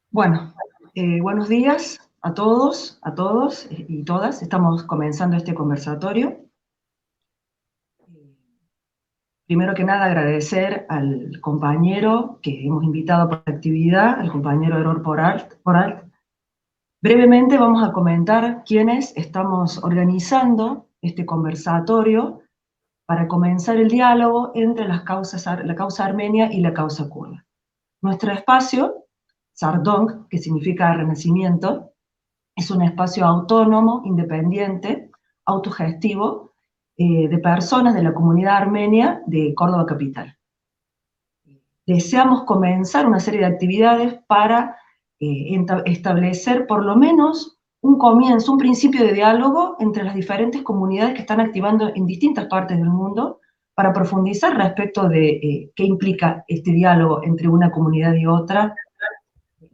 Bueno, buenos días a todos y todas. Estamos comenzando este conversatorio. Primero que nada, agradecer al compañero que hemos invitado por la actividad, al compañero Erol Poralt. Brevemente vamos a comentar quiénes estamos organizando este conversatorio para comenzar el diálogo entre la causa armenia y la causa kurda. Nuestro espacio, Sardong, que significa renacimiento, es un espacio autónomo, independiente, autogestivo, de personas de la comunidad armenia de Córdoba capital. Deseamos comenzar una serie de actividades para establecer por lo menos un comienzo, un principio de diálogo entre las diferentes comunidades que están activando en distintas partes del mundo para profundizar respecto de qué implica este diálogo entre una comunidad y otra,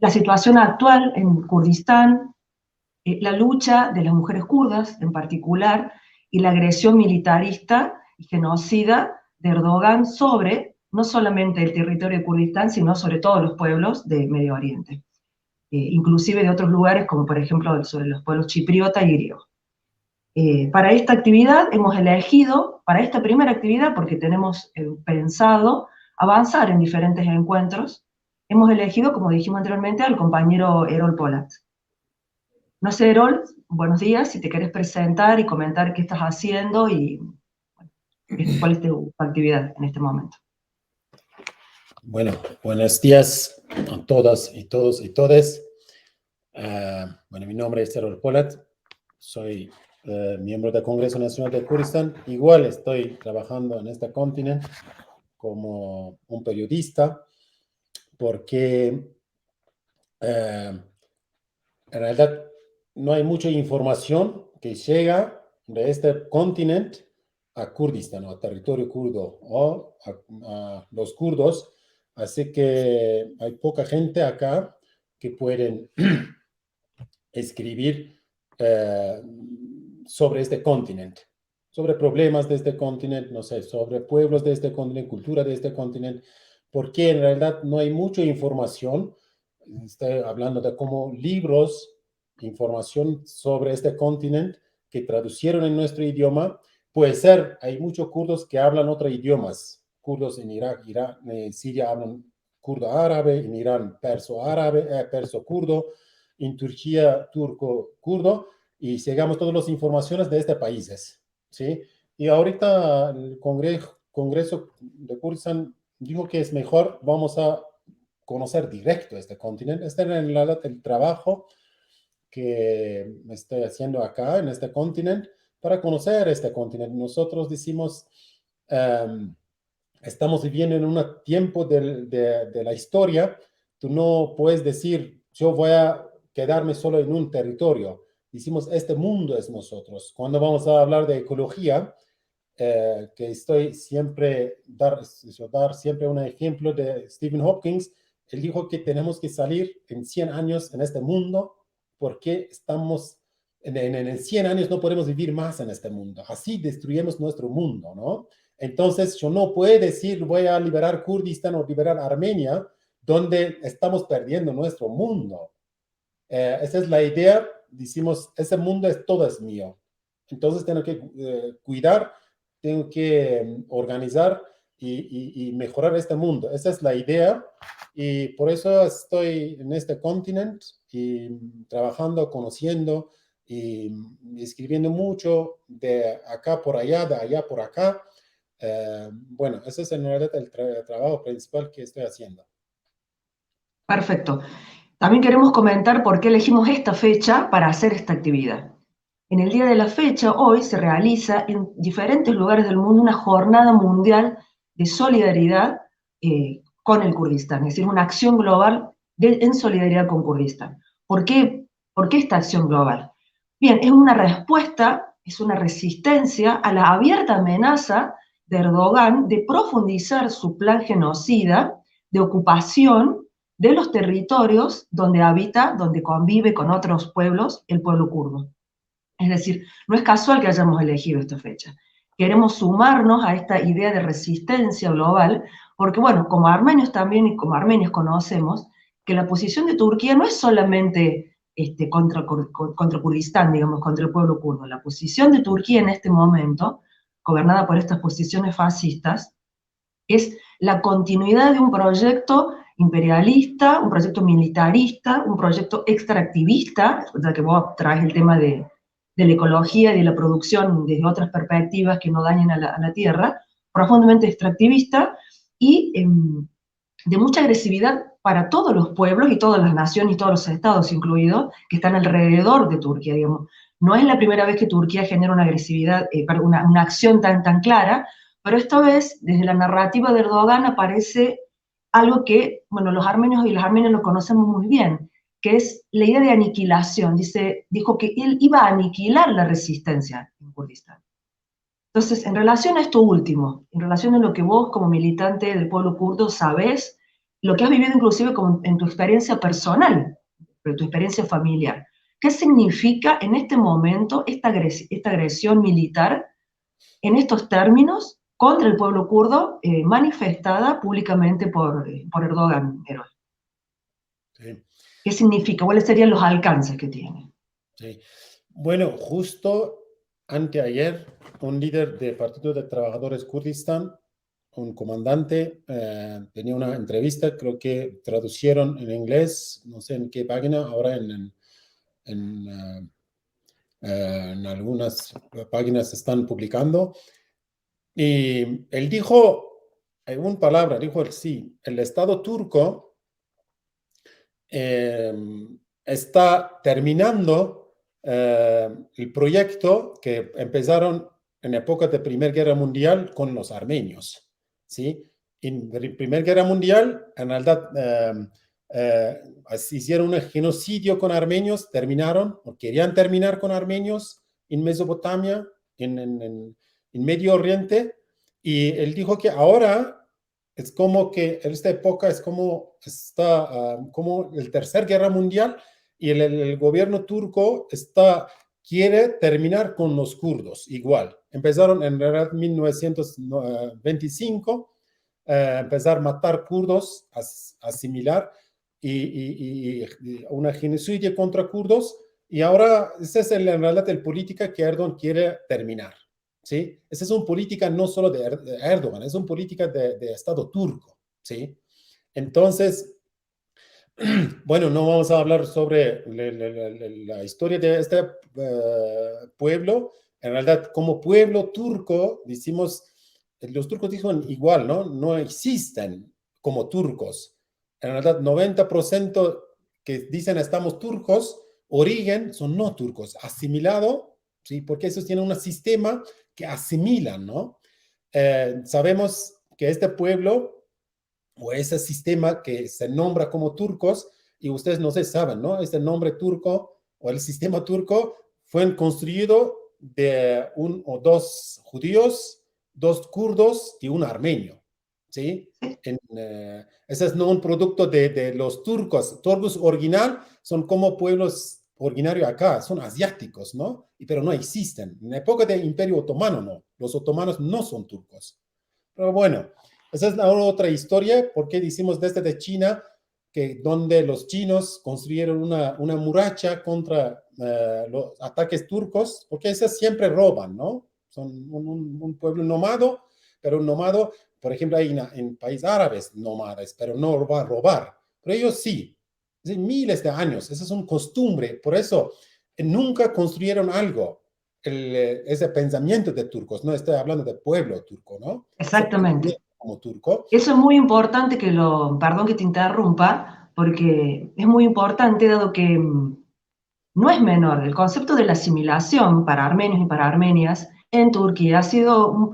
la situación actual en Kurdistán, la lucha de las mujeres kurdas en particular y la agresión militarista y genocida de Erdogan sobre no solamente el territorio de Kurdistán, sino sobre todos los pueblos de Medio Oriente, inclusive de otros lugares como por ejemplo sobre los pueblos chipriota y griego. Para esta actividad hemos elegido, para esta primera actividad, porque tenemos pensado avanzar en diferentes encuentros, hemos elegido, como dijimos anteriormente, al compañero Erol Polat. No sé, Erol, buenos días, si te querés presentar y comentar qué estás haciendo y cuál es tu actividad en este momento. Bueno, buenos días a todas y todos y todes. Bueno, mi nombre es Erol Polat, soy miembro del Congreso Nacional de Kurdistán. Igual estoy trabajando en este continente como un periodista porque en realidad no hay mucha información que llega de este continente a Kurdistán, o a territorio kurdo, o a los kurdos. Así que hay poca gente acá que pueden escribir sobre este continente, sobre problemas de este continente, no sé, sobre pueblos de este continente, cultura de este continente, porque en realidad no hay mucha información. Estoy hablando de como libros, información sobre este continente que traducieron en nuestro idioma. Puede ser, hay muchos kurdos que hablan otros idiomas. Kurdos en Irak, Irán, Siria hablan kurdo árabe, en Irán perso árabe, perso kurdo, en Turquía turco kurdo, y llegamos todas las informaciones de estos países, ¿sí? Y ahorita el Congreso de Kurdistán dijo que es mejor, vamos a conocer directo este continente. Este es en realidad el trabajo que estoy haciendo acá en este continente para conocer este continente. Nosotros decimos, estamos viviendo en un tiempo de la historia. Tú no puedes decir, yo voy a quedarme solo en un territorio. Decimos, este mundo es nosotros. Cuando vamos a hablar de ecología, que estoy siempre dar siempre un ejemplo de Stephen Hawking. Él dijo que tenemos que salir en 100 años en este mundo porque estamos en 100 años no podemos vivir más en este mundo. Así destruyemos nuestro mundo, ¿no? Entonces, yo no puedo decir voy a liberar Kurdistán o liberar Armenia, donde estamos perdiendo nuestro mundo. Esa es la idea. Decimos, ese mundo todo es mío. Entonces, tengo que cuidar, tengo que organizar y mejorar este mundo. Esa es la idea. Y por eso estoy en este continente y trabajando, conociendo y escribiendo mucho de acá por allá, de allá por acá. Bueno, ese es en realidad el trabajo principal que estoy haciendo. Perfecto. También queremos comentar por qué elegimos esta fecha para hacer esta actividad. En el día de la fecha, hoy, se realiza en diferentes lugares del mundo una jornada mundial de solidaridad con el Kurdistán, es decir, una acción global en solidaridad con Kurdistán. ¿Por qué, por qué esta acción global? Bien, es una respuesta, es una resistencia a la abierta amenaza de Erdogan de profundizar su plan genocida de ocupación de los territorios donde habita, donde convive con otros pueblos, el pueblo kurdo. Es decir, no es casual que hayamos elegido esta fecha. Queremos sumarnos a esta idea de resistencia global, porque bueno, como armenios también y como armenios conocemos que la posición de Turquía no es solamente contra Kurdistán, digamos, contra el pueblo kurdo. La posición de Turquía en este momento, gobernada por estas posiciones fascistas, es la continuidad de un proyecto imperialista, un proyecto militarista, un proyecto extractivista, ya que vos traes el tema de la ecología y de la producción desde otras perspectivas que no dañen a la tierra, profundamente extractivista y de mucha agresividad para todos los pueblos y todas las naciones y todos los estados incluidos que están alrededor de Turquía, digamos. No es la primera vez que Turquía genera una agresividad, una acción tan clara, pero esta vez, desde la narrativa de Erdogan, aparece algo que, bueno, los armenios y las armenias lo conocemos muy bien, que es la idea de aniquilación. Dijo que él iba a aniquilar la resistencia en Kurdistán. Entonces, en relación a esto último, en relación a lo que vos como militante del pueblo kurdo sabés, lo que has vivido inclusive en tu experiencia personal, pero tu experiencia familiar, ¿qué significa en este momento esta agresión militar en estos términos contra el pueblo kurdo manifestada públicamente por Erdogan? Sí, ¿Qué significa? ¿Cuáles serían los alcances que tiene? sí. Bueno, justo anteayer, un líder del Partido de Trabajadores Kurdistán, un comandante, tenía una entrevista, creo que traducieron en inglés, no sé en qué página, ahora en, en algunas páginas se están publicando, y él dijo, en una palabra, dijo el sí, el Estado turco eh, está terminando el proyecto que empezaron en época de Primera Guerra Mundial con los armenios, ¿sí? En la Primera Guerra Mundial, en realidad, hicieron un genocidio con armenios, terminaron, o querían terminar con armenios en Mesopotamia, en Medio Oriente, y él dijo que ahora es como que en esta época es como está como el Tercer Guerra Mundial y el gobierno turco quiere terminar con los kurdos igual. Empezaron en realidad 1925 empezar a matar kurdos, asimilar y una genocidio contra kurdos y ahora esa es en realidad la política que Erdogan quiere terminar. ¿Sí? Esa es una política no solo de Erdogan, es una política de Estado turco, ¿sí? Entonces, bueno, no vamos a hablar sobre la historia de este pueblo. En realidad, como pueblo turco, decimos, los turcos dicen igual, ¿no? No existen como turcos. En realidad, 90% que dicen estamos turcos, origen son no turcos, asimilado, ¿sí? Porque esos tienen un sistema que asimilan, ¿no? Sabemos que este pueblo o ese sistema que se nombra como turcos, y ustedes no se saben, ¿no? Este nombre turco o el sistema turco fue construido de un o dos judíos, dos kurdos y un armenio, ¿sí? Ese es no un producto de los turcos. Turcos original son como pueblos originarios acá, son asiáticos, ¿no? Pero no existen. En la época del Imperio Otomano, no. Los otomanos no son turcos. Pero bueno, esa es la otra historia, porque decimos desde de China, que donde los chinos construyeron una muralla contra los ataques turcos, porque esas siempre roban, ¿no? Son un pueblo nómado, pero un nómado, por ejemplo, hay en países árabes nómadas, pero no va a robar. Pero ellos sí, de miles de años, esa es una costumbre, por eso nunca construyeron algo ese pensamiento de turcos, no estoy hablando de pueblo turco, ¿no? Ese Exactamente. pensamiento como turco. Eso es muy importante perdón que te interrumpa, porque es muy importante dado que no es menor. El concepto de la asimilación para armenios y para armenias en Turquía ha sido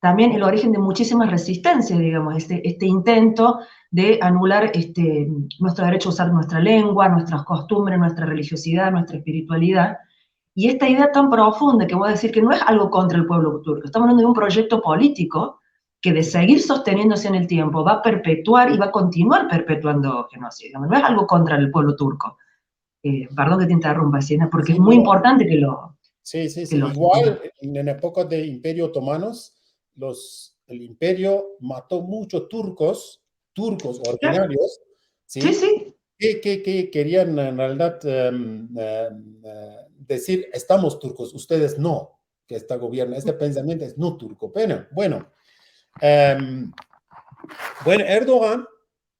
también el origen de muchísimas resistencias, digamos, este intento de anular nuestro derecho a usar nuestra lengua, nuestras costumbres, nuestra religiosidad, nuestra espiritualidad. Y esta idea tan profunda que voy a decir que no es algo contra el pueblo turco, estamos hablando de un proyecto político que de seguir sosteniéndose en el tiempo va a perpetuar y va a continuar perpetuando genocidio. No es algo contra el pueblo turco. Perdón que te interrumpa, Siena, porque es Sí, muy mira. importante que lo... Sí, sí, Que sí. lo Igual en época de Imperio Otomanos, el imperio mató muchos turcos originarios, sí, ¿sí? sí, Que querían en realidad decir, estamos turcos, ustedes no, que este gobierno, este pensamiento es no turco. Em, bueno, Erdogan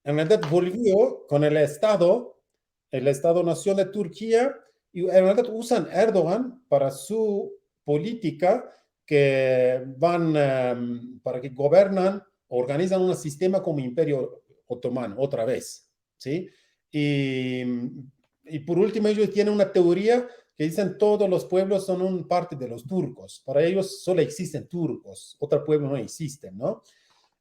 en realidad volvió con el Estado-Nación de Turquía, y en realidad usan Erdogan para su política que van, para que gobiernan, organizan un sistema como Imperio Otomano, otra vez, ¿sí? Y, y por último, ellos tienen una teoría que dicen todos los pueblos son un parte de los turcos. Para ellos solo existen turcos, otro pueblo no existen, ¿no?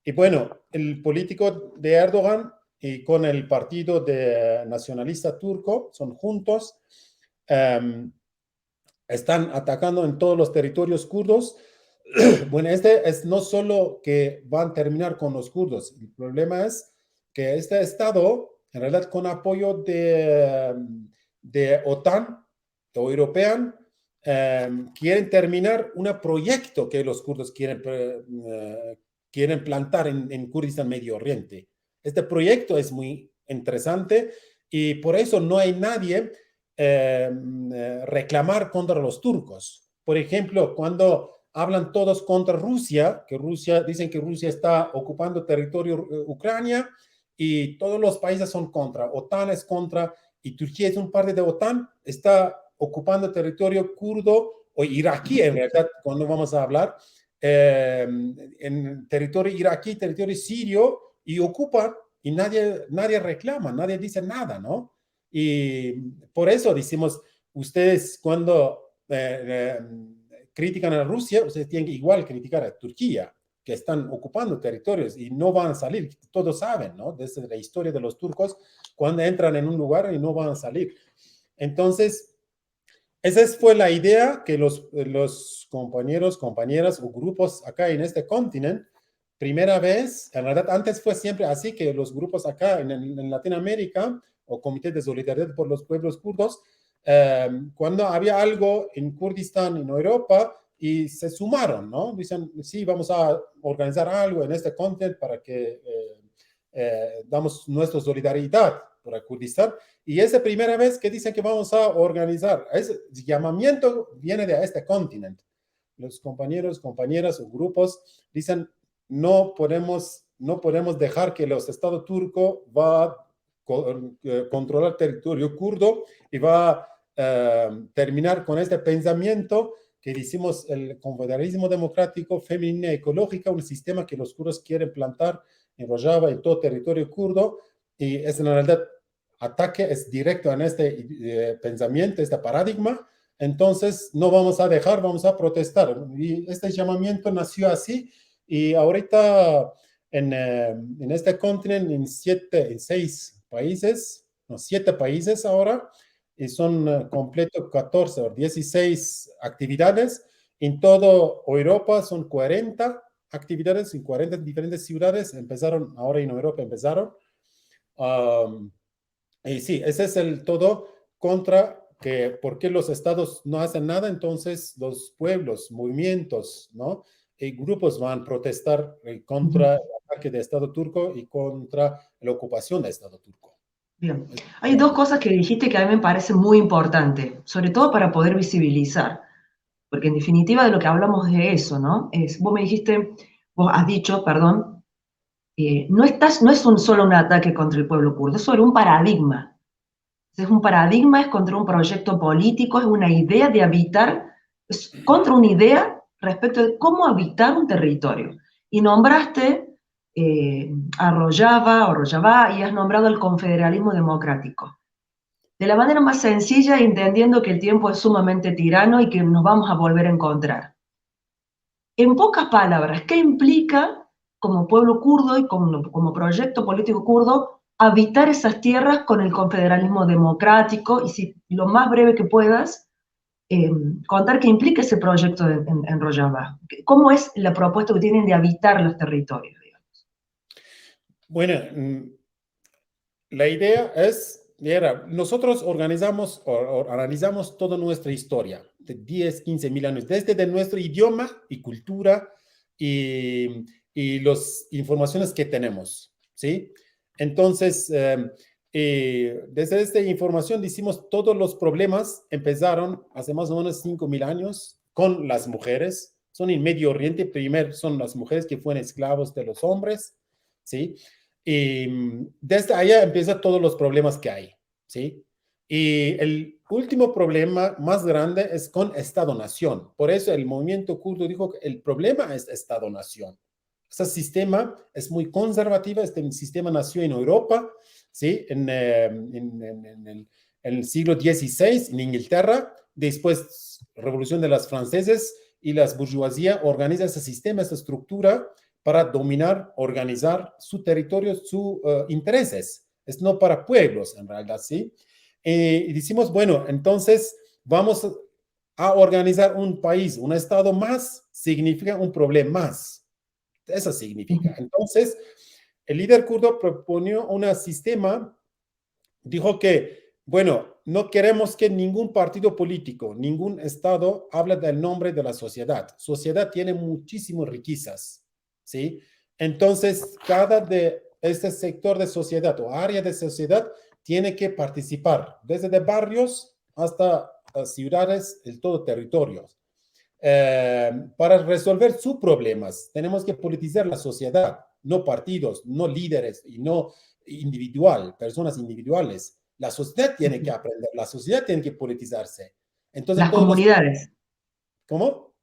Y bueno, el político de Erdogan y con el partido de nacionalista turco son juntos, um, están atacando en todos los territorios kurdos. Bueno, este es no solo que van a terminar con los kurdos, el problema es que este estado, en realidad con apoyo de OTAN o europea, quieren terminar un proyecto que los kurdos quieren plantar en Kurdistán Medio Oriente. Este proyecto es muy interesante y por eso no hay nadie reclamar contra los turcos. Por ejemplo, cuando hablan todos contra Rusia, dicen que Rusia está ocupando territorio Ucrania y todos los países son contra, OTAN es contra y Turquía es un parte de OTAN, está ocupando territorio kurdo o iraquí en realidad, cuando vamos a hablar, en territorio iraquí, territorio sirio y ocupan y nadie reclama, nadie dice nada, ¿no? Y por eso decimos, ustedes cuando critican a Rusia, ustedes tienen que igual criticar a Turquía, que están ocupando territorios y no van a salir. Todos saben, ¿no? Desde la historia de los turcos, cuando entran en un lugar y no van a salir. Entonces, esa fue la idea que los compañeros, compañeras o grupos acá en este continente, primera vez, en realidad antes fue siempre así que los grupos acá en Latinoamérica o Comité de Solidaridad por los Pueblos Kurdos, cuando había algo en Kurdistán, en Europa, y se sumaron, ¿no? Dicen, sí, vamos a organizar algo en este continente para que damos nuestra solidaridad para Kurdistán. Y es la primera vez que dicen que vamos a organizar. Ese llamamiento viene de este continente. Los compañeros, compañeras o grupos dicen, no podemos dejar que los estados turcos va a controlar territorio kurdo y va a terminar con este pensamiento que decimos el confederalismo democrático, femenino y ecológico, un sistema que los kurdos quieren plantar en Rojava, en todo territorio kurdo, y es en realidad ataque es directo en este pensamiento, este paradigma. Entonces no vamos a dejar, vamos a protestar. Y este llamamiento nació así y ahorita en este continente, en 6 países, no, 7 países ahora, y son completo 14 o 16 actividades. En todo Europa son 40 actividades en 40 diferentes ciudades. Empezaron, ahora en Europa empezaron. Um, y sí, ese es el todo contra que, ¿por qué los estados no hacen nada? Entonces los pueblos, movimientos, ¿no? Y grupos van a protestar contra el ataque del Estado turco y contra la ocupación del Estado turco. bien. Hay dos cosas que dijiste que a mí me parecen muy importantes, sobre todo para poder visibilizar, porque en definitiva de lo que hablamos de eso, ¿no? Vos me dijiste, vos has dicho, perdón, no es solo un ataque contra el pueblo kurdo, es sobre un paradigma. Es un paradigma, es contra un proyecto político, es una idea de habitar, es contra una idea respecto de cómo habitar un territorio. Y nombraste a Rojava, y has nombrado el confederalismo democrático. De la manera más sencilla, entendiendo que el tiempo es sumamente tirano y que nos vamos a volver a encontrar. En pocas palabras, ¿qué implica como pueblo kurdo y como proyecto político kurdo habitar esas tierras con el confederalismo democrático? Y si lo más breve que puedas, eh, contar qué implica ese proyecto en Rojava. ¿Cómo es la propuesta que tienen de habitar los territorios, digamos? Bueno, la idea es, mira, nosotros organizamos o analizamos toda nuestra historia de 10, 15 mil años, desde de nuestro idioma y cultura y las informaciones que tenemos, ¿sí? Entonces, desde esta información decimos todos los problemas empezaron hace más o menos 5.000 años con las mujeres. Son en Medio Oriente, primero son las mujeres que fueron esclavos de los hombres, ¿sí? Y desde allá empiezan todos los problemas que hay, ¿sí? Y el último problema más grande es con Estado-Nación. Por eso el movimiento kurdo dijo que el problema es Estado-Nación. Este sistema es muy conservativo, este sistema nació en Europa, ¿sí? En el siglo XVI, en Inglaterra, después Revolución de las Franceses y las burguesía organizan ese sistema, esa estructura para dominar, organizar su territorio, sus intereses. Es no para pueblos, en realidad, ¿sí? Y decimos, bueno, entonces vamos a organizar un país, un estado más, significa un problema más. Eso significa. Entonces, el líder kurdo proponió un sistema, dijo que, bueno, no queremos que ningún partido político, ningún estado hable del nombre de la sociedad. Sociedad tiene muchísimas riquezas, ¿sí? Entonces, cada de este sector de sociedad o área de sociedad tiene que participar, desde de barrios hasta ciudades, el todo territorio. Para resolver sus problemas, tenemos que politizar la sociedad, no partidos, no líderes y no individual, personas individuales. La sociedad tiene que aprender, la sociedad tiene que politizarse. Entonces, Las todos los... comunidades. ¿Cómo?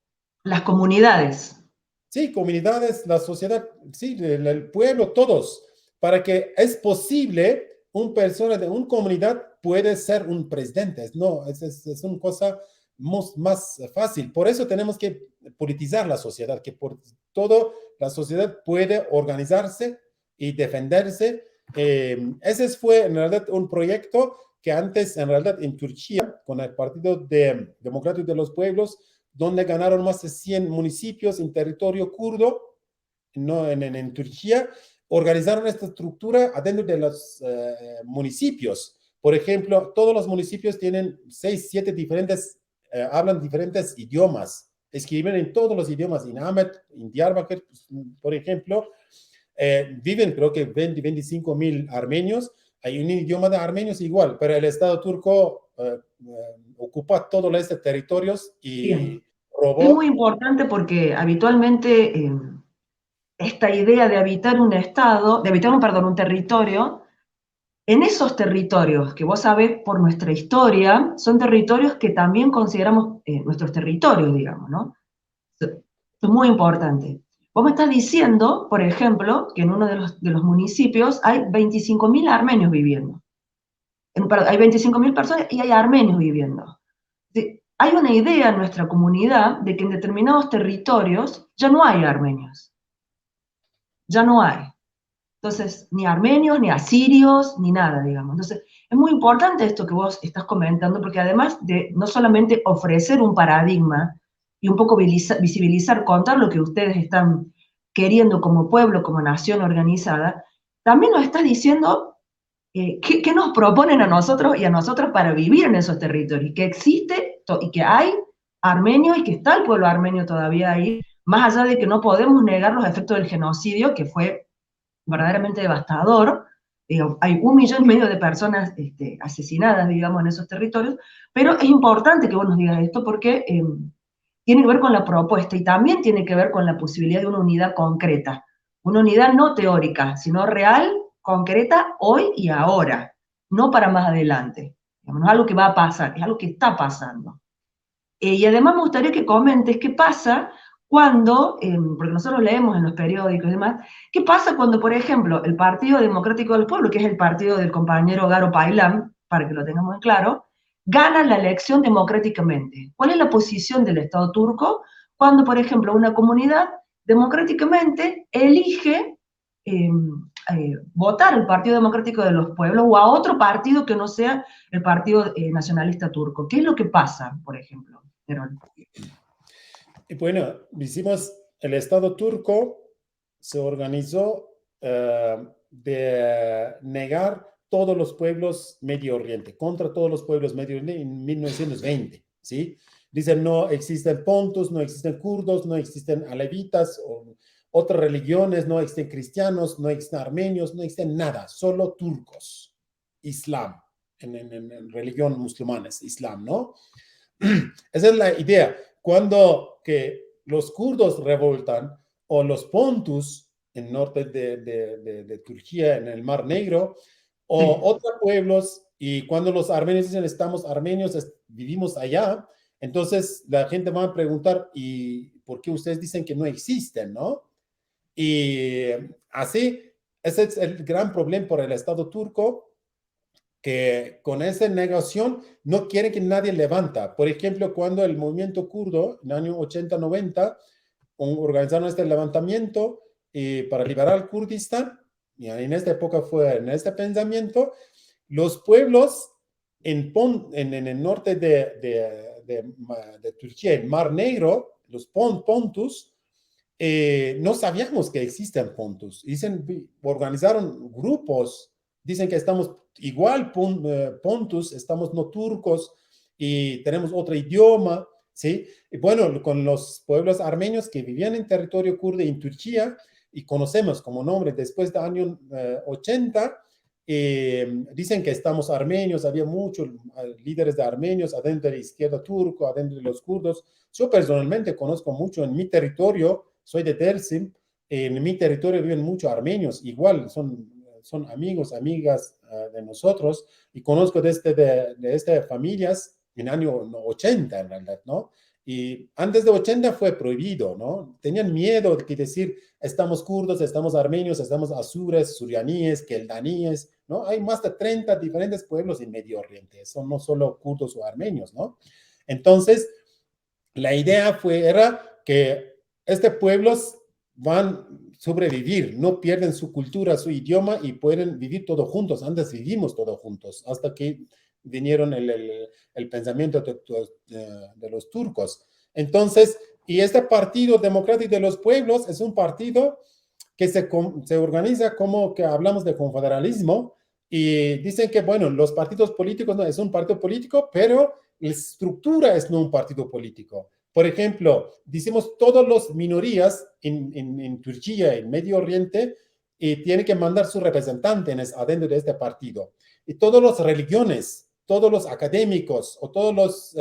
Las comunidades. Sí, comunidades, la sociedad, sí, el pueblo, todos, para que es posible una persona de una comunidad puede ser un presidente. No, es una cosa más fácil. Por eso tenemos que politizar la sociedad, que por todo la sociedad puede organizarse y defenderse. Ese fue en realidad un proyecto que antes en realidad en Turquía, con el Partido Democrático de los Pueblos, donde ganaron más de 100 municipios en territorio kurdo, no, en Turquía, organizaron esta estructura adentro de los municipios. Por ejemplo, todos los municipios tienen 6, 7 diferentes, hablan diferentes idiomas, escriben en todos los idiomas, en Ahmed, en Diyarbakir, por ejemplo, viven creo que 20, 25 mil armenios, hay un idioma de armenios igual, pero el Estado turco ocupa todos estos territorios y Bien. Es muy robó. importante porque habitualmente esta idea de habitar un estado, de habitar un territorio, en esos territorios que vos sabés por nuestra historia, son territorios que también consideramos nuestros territorios, digamos, ¿no? Es muy importante. Vos me estás diciendo, por ejemplo, que en uno de los municipios hay 25.000 armenios viviendo. Perdón, hay 25.000 personas y hay armenios viviendo. Hay una idea en nuestra comunidad de que en determinados territorios ya no hay armenios. Ya no hay. Entonces, ni armenios, ni asirios, ni nada, digamos. Entonces, es muy importante esto que vos estás comentando, porque además de no solamente ofrecer un paradigma y un poco visibilizar, contar lo que ustedes están queriendo como pueblo, como nación organizada, también nos estás diciendo qué nos proponen a nosotros y a nosotros para vivir en esos territorios, que existe y que hay armenios y que está el pueblo armenio todavía ahí, más allá de que no podemos negar los efectos del genocidio, que fue verdaderamente devastador. Hay 1,5 millones de personas asesinadas, digamos, en esos territorios, pero es importante que vos nos digas esto porque tiene que ver con la propuesta y también tiene que ver con la posibilidad de una unidad concreta, una unidad no teórica, sino real, concreta, hoy y ahora, no para más adelante. Digamos, no es algo que va a pasar, es algo que está pasando. Y además me gustaría que comentes qué pasa cuando, porque nosotros leemos en los periódicos y demás, qué pasa cuando, por ejemplo, el Partido Democrático del Pueblo, que es el partido del compañero Garo Paylan, para que lo tengamos en claro, gana la elección democráticamente. ¿Cuál es la posición del Estado turco cuando, por ejemplo, una comunidad democráticamente elige votar al Partido Democrático de los Pueblos o a otro partido que no sea el Partido Nacionalista Turco. ¿Qué es lo que pasa, por ejemplo, Herón? Y bueno, decimos, el Estado turco se organizó de negar todos los pueblos Medio Oriente, contra todos los pueblos Medio Oriente en 1920, ¿sí? Dicen, no existen pontus, no existen kurdos, no existen alevitas o otras religiones, no existen cristianos, no existen armenios, no existen nada, solo turcos, islam, en religión musulmana es islam, ¿no? Esa es la idea. Cuando que los kurdos revoltan o los pontus en norte de Turquía, en el Mar Negro, o Sí. otros pueblos, y cuando los armenios dicen estamos armenios, vivimos allá, entonces la gente va a preguntar, ¿y por qué ustedes dicen que no existen, no? Y así, ese es el gran problema por el Estado turco, que con esa negación no quieren que nadie levanta. Por ejemplo, cuando el movimiento kurdo, en el año 80-90, organizaron este levantamiento para liberar Kurdistán, y en esta época fue en este pensamiento, los pueblos en el norte de Turquía, el Mar Negro, los Pontus, no sabíamos que existen Pontus. Dicen, organizaron grupos, dicen que estamos igual Pontus, estamos no turcos y tenemos otro idioma, ¿sí? Y bueno, con los pueblos armenios que vivían en territorio kurdo en Turquía y conocemos como nombre después de años 80, dicen que estamos armenios, había muchos líderes de armenios adentro de la izquierda turco, adentro de los kurdos. Yo personalmente conozco mucho en mi territorio, soy de Dersim, en mi territorio viven muchos armenios, igual son amigos, amigas de nosotros, y conozco de estas familias en año 80 en realidad, ¿no? Y antes de 80 fue prohibido, ¿no? Tenían miedo de decir, estamos kurdos, estamos armenios, estamos azures, surianíes, keldaníes, ¿no? Hay más de 30 diferentes pueblos en Medio Oriente, son no solo kurdos o armenios, ¿no? Entonces, la idea era que estos pueblos van a sobrevivir, no pierden su cultura, su idioma y pueden vivir todos juntos. Antes vivimos todos juntos, hasta que vinieron el pensamiento de los turcos. Entonces, y este Partido Democrático de los Pueblos es un partido que se organiza como que hablamos de confederalismo y dicen que, bueno, los partidos políticos no es un partido político, pero la estructura es no un partido político. Por ejemplo, decimos todas las minorías en Turquía, en Medio Oriente, y tienen que mandar su representante adentro de este partido. Y todas las religiones, todos los académicos o todos los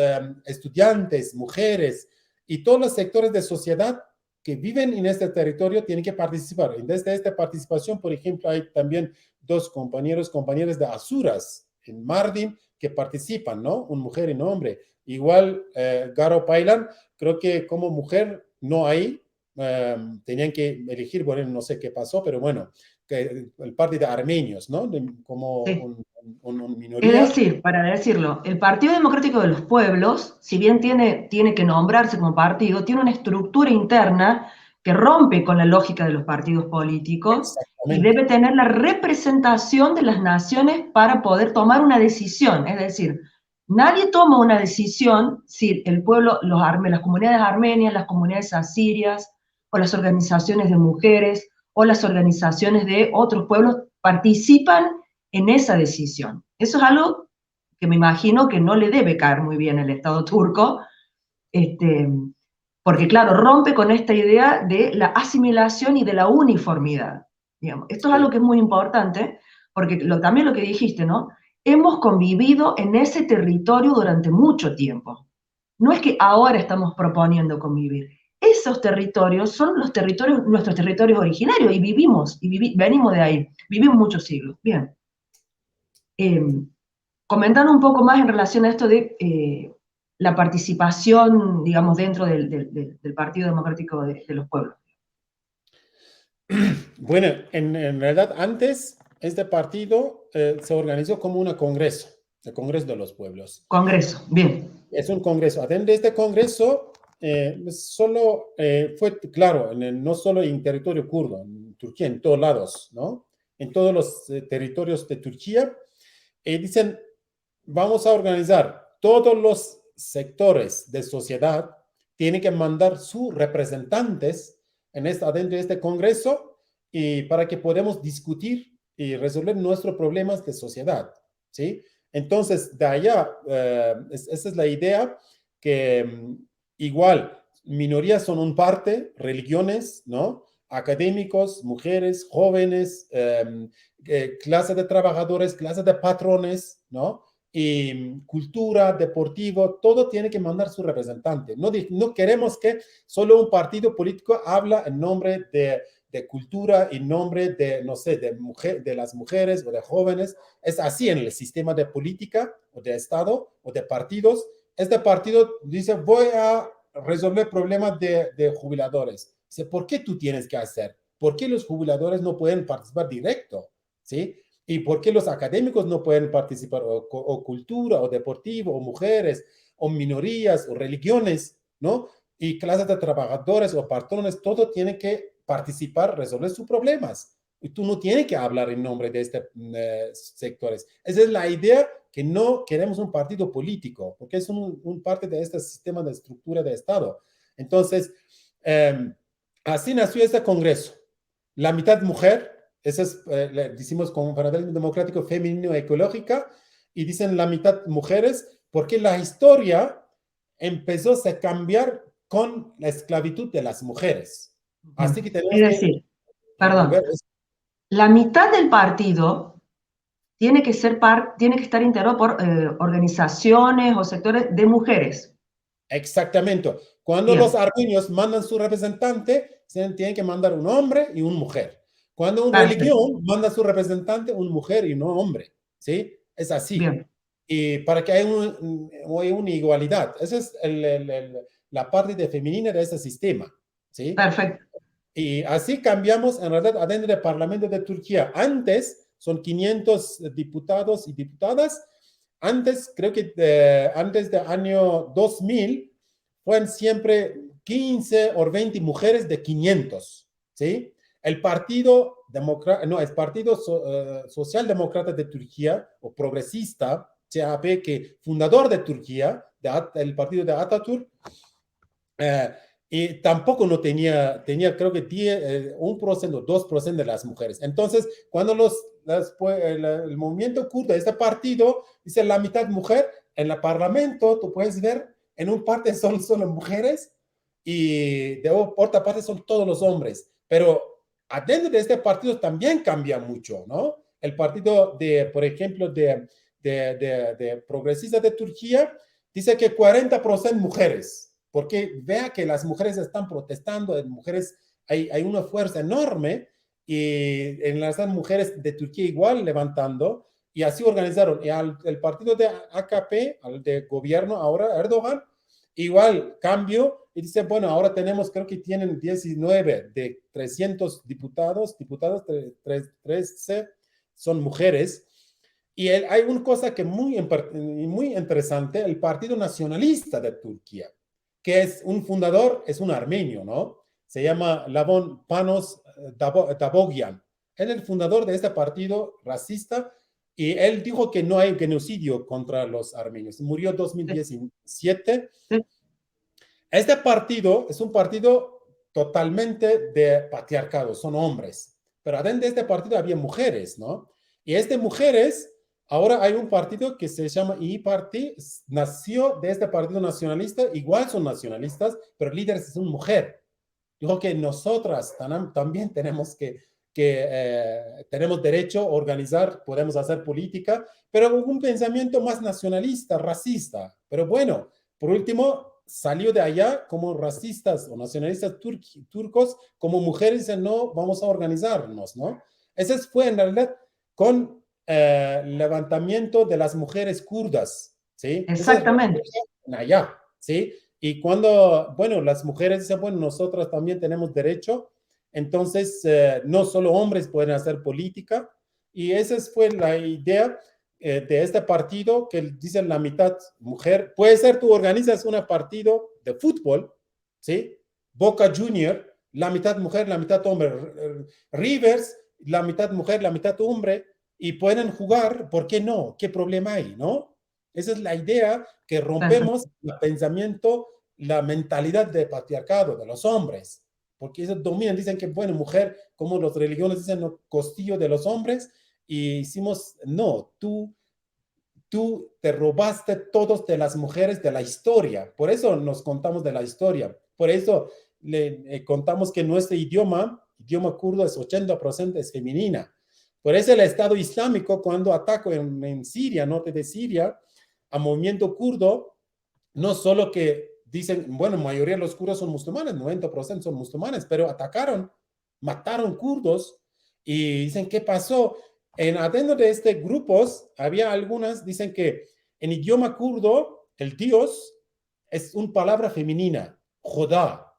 estudiantes, mujeres y todos los sectores de sociedad que viven en este territorio tienen que participar. Y desde esta participación, por ejemplo, hay también dos compañeros de Azuras en Mardin que participan, ¿no? Una mujer y un hombre. Igual, Garo Paylan, creo que como mujer no hay, tenían que elegir, bueno, no sé qué pasó, pero bueno, que el partido de armenios, ¿no? Como Sí. un Es minoría. decir, para decirlo, el Partido Democrático de los Pueblos, si bien tiene que nombrarse como partido, tiene una estructura interna que rompe con la lógica de los partidos políticos y Exactamente. debe tener la representación de las naciones para poder tomar una decisión. Es decir, nadie toma una decisión si el pueblo, las comunidades armenias, las comunidades asirias, o las organizaciones de mujeres, o las organizaciones de otros pueblos participan en esa decisión. Eso es algo que me imagino que no le debe caer muy bien al Estado turco, este, porque claro, rompe con esta idea de la asimilación y de la uniformidad. Digamos. Esto es algo Sí. que es muy importante, porque también lo que dijiste, ¿no? Hemos convivido en ese territorio durante mucho tiempo. No es que ahora estamos proponiendo convivir. Esos territorios son nuestros territorios originarios, y vivimos, venimos de ahí, vivimos muchos siglos. Bien. Eh, Comentando un poco más en relación a esto de la participación, digamos, dentro del Partido Democrático de los Pueblos. Bueno, en realidad antes este partido se organizó como un congreso, el Congreso de los Pueblos. Congreso, bien. Es un congreso. Adentro de este congreso solo fue, claro, no solo en territorio kurdo, en Turquía, en todos lados, ¿no? En todos los territorios de Turquía, dicen, vamos a organizar todos los sectores de sociedad, tienen que mandar sus representantes dentro de este Congreso y para que podamos discutir y resolver nuestros problemas de sociedad, ¿sí? Entonces, de allá, esa es la idea que igual, minorías son un parte, religiones, ¿no? Académicos, mujeres, jóvenes, clase de trabajadores, clase de patrones, ¿no? Y cultura, deportivo, todo tiene que mandar su representante. No queremos que solo un partido político habla en nombre de cultura, en nombre de, no sé, de las mujeres o de jóvenes. Es así en el sistema de política o de Estado o de partidos. Este partido dice, voy a resolver problemas de jubiladores. Dice, ¿por qué tú tienes que hacer? ¿Por qué los jubiladores no pueden participar directo? ¿Sí? ¿Y por qué los académicos no pueden participar? O cultura, o deportivo, o mujeres, o minorías, o religiones, ¿no? Y clases de trabajadores o patrones, todo tiene que participar, resolver sus problemas. Y tú no tienes que hablar en nombre de estos sectores. Esa es la idea, que no queremos un partido político, porque es un parte de este sistema de estructura de Estado. Entonces, así nació este Congreso. La mitad mujer, esa es, decimos como federalismo democrático femenino ecológica, y dicen la mitad mujeres, porque la historia empezó a cambiar con la esclavitud de las mujeres. Así que Es tenemos que decir, perdón, ver eso. la mitad del partido tiene que estar integrado por organizaciones o sectores de mujeres. Exactamente. Cuando los Bien, armenios mandan su representante, tienen que mandar un hombre y una mujer. Cuando una perfecto, religión manda su representante, una mujer y no hombre. ¿Sí? Es así. bien, Y para que haya una igualdad. Esa es la parte de femenina de ese sistema. ¿Sí? perfecto. Y así cambiamos en realidad adentro del Parlamento de Turquía. Antes son 500 diputados y diputadas. Antes, creo que antes del año 2000, fueron siempre 15 o 20 mujeres de 500. ¿Sí? El Partido, el Partido Socialdemócrata de Turquía, o progresista, CHP, que fundador de Turquía, el partido de Atatürk, eh, y tampoco no tenía creo que 1%, 2% de las mujeres. Entonces, cuando el movimiento kurdo, este partido, dice la mitad mujer, en el parlamento, tú puedes ver, en un parte son solo mujeres y de otra parte son todos los hombres. Pero adentro de este partido también cambia mucho, ¿no? El partido por ejemplo, de progresistas de Turquía, dice que 40% mujeres, porque vea que las mujeres están protestando, mujeres, hay una fuerza enorme, y en las mujeres de Turquía igual levantando, y así organizaron. Y el partido de AKP, al de gobierno ahora, Erdogan, igual cambio, y dice, bueno, ahora tenemos, creo que tienen 19 de 300 diputadas, 13 son mujeres. Y hay una cosa que muy interesante, el Partido Nacionalista de Turquía, que es un fundador, es un armenio, ¿no? Se llama Lavon Panos Davogyan. Él es el fundador de este partido racista y él dijo que no hay genocidio contra los armenios. Murió en Sí, 2017. sí, Este partido es un partido totalmente de patriarcado, son hombres, pero adentro de este partido había mujeres, ¿no? Y estas mujeres, ahora hay un partido que se llama İYİ Party, nació de este partido nacionalista, igual son nacionalistas, pero el líder es una mujer. Dijo que nosotras también tenemos derecho a organizar, podemos hacer política, pero con un pensamiento más nacionalista, racista. Pero bueno, por último, salió de allá como racistas o nacionalistas turcos, como mujeres dicen, no, vamos a organizarnos, ¿no? Ese fue en realidad con el levantamiento de las mujeres kurdas, ¿sí? Ese es exactamente. allá, ¿sí? Y cuando, bueno, las mujeres dicen, bueno, nosotros también tenemos derecho, entonces no solo hombres pueden hacer política, y esa fue la idea de este partido, que dicen la mitad mujer. Puede ser tú organizas un partido de fútbol, ¿sí? Boca Junior, la mitad mujer, la mitad hombre. Rivers, la mitad mujer, la mitad hombre, y pueden jugar, ¿por qué no? ¿Qué problema hay, no? Esa es la idea, que Claro, rompemos el pensamiento, la mentalidad de patriarcado de los hombres, porque ellos dominan, dicen que, bueno, mujer, como las religiones dicen, no, costillo de los hombres, y hicimos, no, tú te robaste todos de las mujeres de la historia. Por eso nos contamos de la historia. Por eso le contamos que nuestro idioma kurdo es 80% es femenina. Por eso el Estado Islámico, cuando atacó en Siria, norte de Siria, a movimiento kurdo, no solo que dicen, bueno, la mayoría de los kurdos son musulmanes, 90% son musulmanes, pero atacaron, mataron kurdos y dicen, ¿qué pasó? Adentro de estos grupos, había algunas, dicen que en idioma kurdo, el Dios es una palabra femenina, Jodá,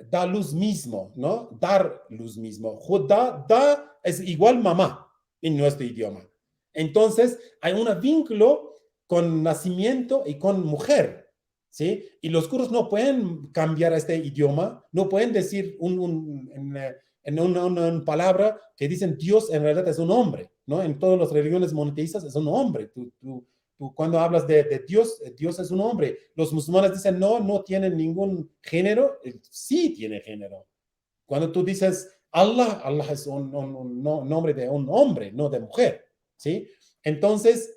da luz mismo, ¿no? Dar luz mismo. Jodá, da es igual mamá en nuestro idioma. Entonces, hay un vínculo con nacimiento y con mujer, ¿sí? Y los kurdos no pueden cambiar este idioma, no pueden decir en una palabra que dicen Dios en realidad es un hombre, ¿no? En todas las religiones monoteístas es un hombre. Tú cuando hablas de Dios, Dios es un hombre. Los musulmanes dicen no, no tienen ningún género. Sí tiene género. Cuando tú dices Allah, Allah es un nombre de un hombre, no de mujer, ¿sí? Entonces,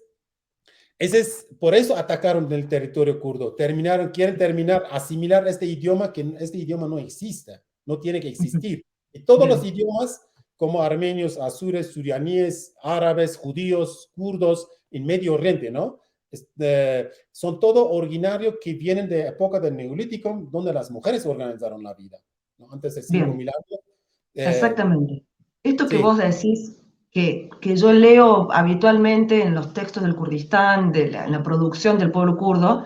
ese es, por eso atacaron el territorio kurdo. Quieren terminar, asimilar este idioma, que este idioma no existe, no tiene que existir. Y todos los bien. idiomas, como armenios, azures, surianíes, árabes, judíos, kurdos, en Medio Oriente, ¿no? Son todo originarios que vienen de época del Neolítico, donde las mujeres organizaron la vida, ¿no? Antes de Bien, 5000 años. Eh, exactamente. Esto que sí, vos decís, que yo leo habitualmente en los textos del Kurdistán, en la producción del pueblo kurdo,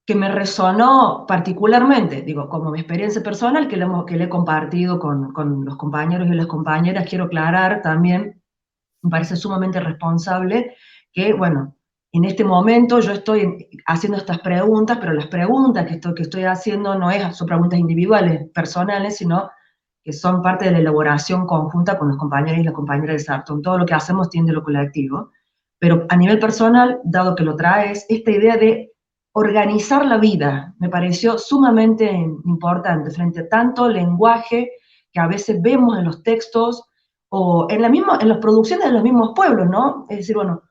que me resonó particularmente, digo, como mi experiencia personal, que le he compartido con los compañeros y las compañeras, quiero aclarar también, me parece sumamente responsable que, bueno, en este momento yo estoy haciendo estas preguntas, pero las preguntas que estoy haciendo son preguntas individuales, personales, sino que son parte de la elaboración conjunta con los compañeros y las compañeras de Sarton. Todo lo que hacemos tiende a lo colectivo. Pero a nivel personal, dado que lo traes, esta idea de organizar la vida me pareció sumamente importante frente a tanto lenguaje que a veces vemos en los textos o en las producciones de los mismos pueblos, ¿no? Es decir, bueno,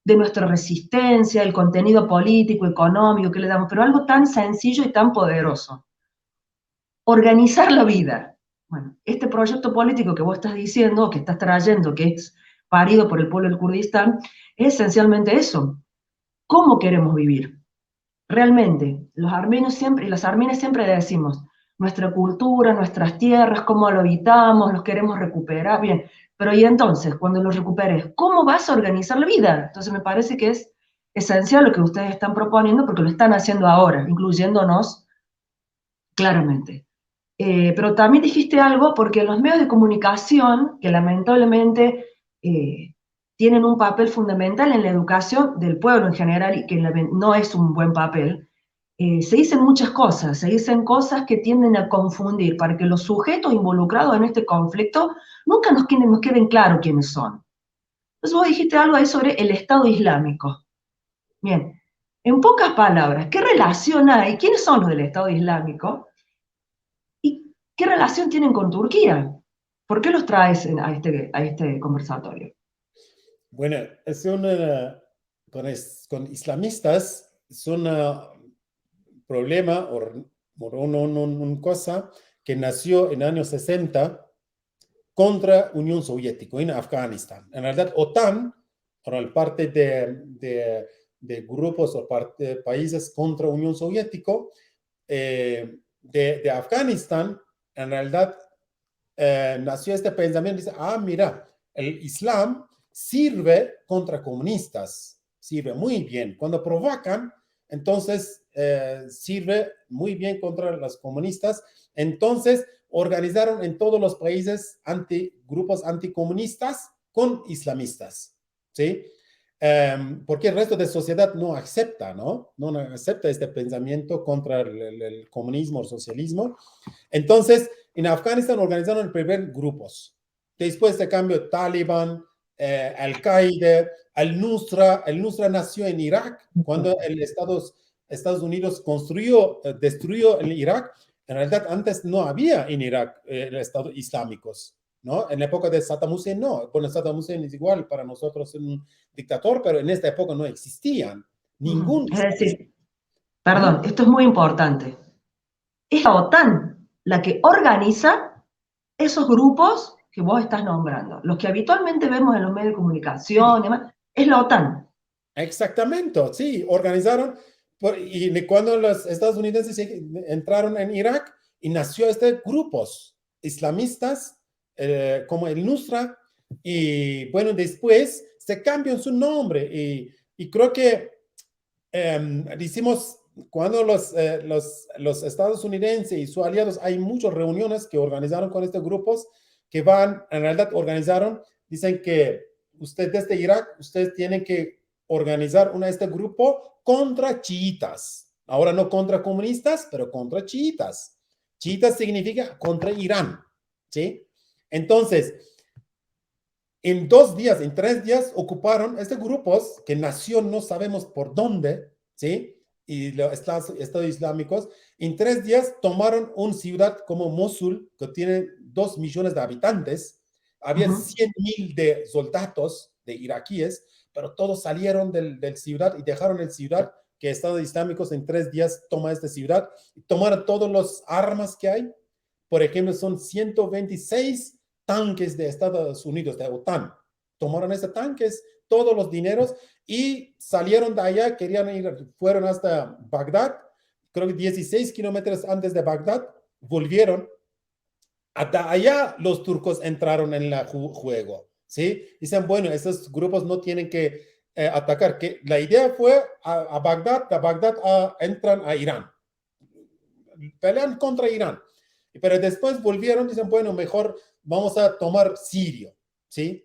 de nuestra resistencia, el contenido político, económico que le damos, pero algo tan sencillo y tan poderoso. Organizar la vida. Bueno, este proyecto político que vos estás diciendo, que estás trayendo, que es parido por el pueblo del Kurdistán, es esencialmente eso. ¿Cómo queremos vivir? Realmente, los armenios siempre, y las armenias siempre decimos, nuestra cultura, nuestras tierras, cómo lo habitamos, los queremos recuperar, bien, pero y entonces, cuando los recuperes, ¿cómo vas a organizar la vida? Entonces me parece que es esencial lo que ustedes están proponiendo porque lo están haciendo ahora, incluyéndonos claramente. Pero también dijiste algo porque los medios de comunicación, que lamentablemente tienen un papel fundamental en la educación del pueblo en general y que no es un buen papel, se dicen muchas cosas, se dicen cosas que tienden a confundir para que los sujetos involucrados en este conflicto nunca nos queden claros quiénes son. Entonces vos dijiste algo ahí sobre el Estado Islámico. Bien, en pocas palabras, ¿qué relación hay? ¿Quiénes son los del Estado Islámico? ¿Y qué relación tienen con Turquía? ¿Por qué los traes a este conversatorio? bueno, es con islamistas es un problema o una cosa que nació en años 60 contra Unión Soviética en Afganistán. En realidad, OTAN, por parte de grupos o países contra Unión Soviética, de Afganistán, en realidad nació este pensamiento, dice, mira, el Islam sirve contra comunistas, sirve muy bien. Cuando provocan, entonces sirve muy bien contra los comunistas. Entonces organizaron en todos los países grupos anticomunistas con islamistas, ¿sí? porque el resto de la sociedad no acepta, ¿no? No acepta este pensamiento contra el comunismo o socialismo. Entonces, en Afganistán organizaron el primer grupos. Después de cambio, Taliban, Al-Qaeda, Al-Nusra nació en Irak cuando Estados Unidos destruyó el Irak. En realidad, antes no había en Irak el Estado islámicos, ¿no? En la época de Saddam Hussein, no. Bueno, Saddam Hussein es igual para nosotros un dictador, pero en esta época no existían ningún Es Estado islámico. decir, perdón, esto es muy importante. Es la OTAN la que organiza esos grupos que vos estás nombrando. Los que habitualmente vemos en los medios de comunicación y demás, es la OTAN. Exactamente, sí, organizaron, y cuando los estadounidenses entraron en Irak y nació este grupos islamistas como el Nusra, y bueno, después se cambió su nombre, y creo que decimos, cuando los estadounidenses y sus aliados, hay muchas reuniones que organizaron con estos grupos, que en realidad organizaron, dicen que usted desde Irak, ustedes tienen que organizar este grupo contra chiitas. Ahora no contra comunistas, pero contra chiitas. Chiitas significa contra Irán, ¿sí? Entonces, en 2 días, en 3 días, ocuparon grupos que nació no sabemos por dónde, ¿sí? Y los estados islámicos, en 3 días tomaron una ciudad como Mosul, que tiene 2 millones de habitantes. Había 100.000 de soldados de iraquíes, pero todos salieron del ciudad y dejaron el ciudad, que estados islámicos en 3 días toma esta ciudad, y tomaron todas las armas que hay. Por ejemplo, son 126 tanques de Estados Unidos, de OTAN. Tomaron esos tanques, todos los dineros, y salieron de allá, fueron hasta Bagdad, creo que 16 kilómetros antes de Bagdad, volvieron. Hasta allá los turcos entraron en el juego, ¿sí? Dicen, bueno, esos grupos no tienen que atacar, que la idea fue a Bagdad, de Bagdad entran a Irán, pelean contra Irán. Pero después volvieron, dicen, bueno, mejor vamos a tomar Siria, ¿sí?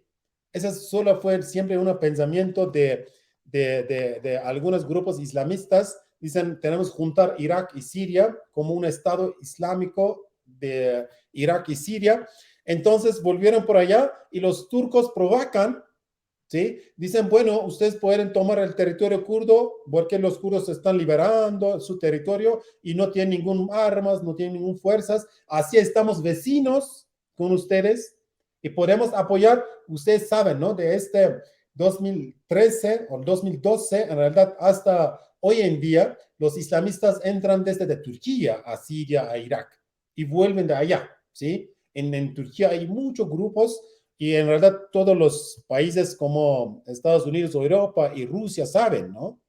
Ese solo fue siempre un pensamiento de algunos grupos islamistas. Dicen, tenemos que juntar Irak y Siria como un Estado islámico de Irak y Siria. Entonces volvieron por allá y los turcos provocan, ¿sí? Dicen, bueno, ustedes pueden tomar el territorio kurdo porque los kurdos están liberando su territorio y no tienen ningún armas, no tienen ningún fuerzas. Así estamos vecinos con ustedes y podemos apoyar. Ustedes saben, ¿no? De 2013 o 2012, en realidad hasta hoy en día, los islamistas entran desde Turquía a Siria, a Irak y vuelven de allá, ¿sí? En Turquía hay muchos grupos y en realidad todos los países como Estados Unidos o Europa y Rusia saben, ¿no?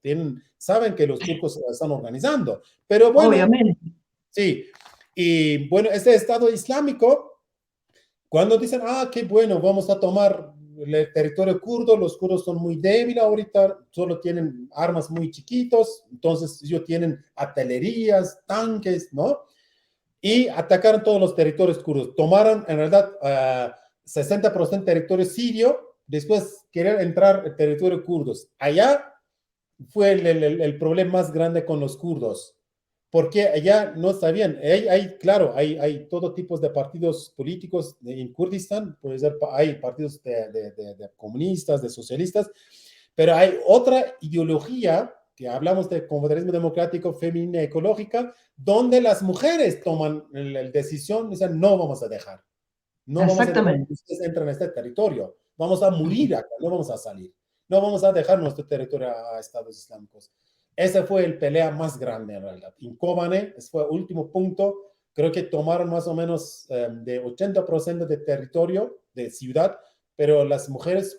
Saben que los turcos se están organizando. Pero bueno, obviamente. sí. Y bueno, este Estado Islámico, cuando dicen, qué bueno, vamos a tomar el territorio kurdo, los kurdos son muy débiles ahorita, solo tienen armas muy chiquitos, entonces ellos tienen artillerías, tanques, ¿no? Y atacaron todos los territorios kurdos. Tomaron en realidad 60% territorio sirio, después querer entrar al territorio kurdos. Allá fue el problema más grande con los kurdos, porque allá no sabían, claro, hay todo tipo de partidos políticos en Kurdistán, puede ser, hay partidos de comunistas, de socialistas, pero hay otra ideología que hablamos de confederalismo democrático, femenina, ecológica, donde las mujeres toman la decisión, dicen, no vamos a dejar. No vamos a dejar que Exactamente. ustedes entren a este territorio. Vamos a morir acá, no vamos a salir. No vamos a dejar nuestro territorio a Estados Islámicos. Ese fue el pelea más grande en realidad. En Kobane, ese fue el último punto. Creo que tomaron más o menos de 80% de territorio, de ciudad, pero las mujeres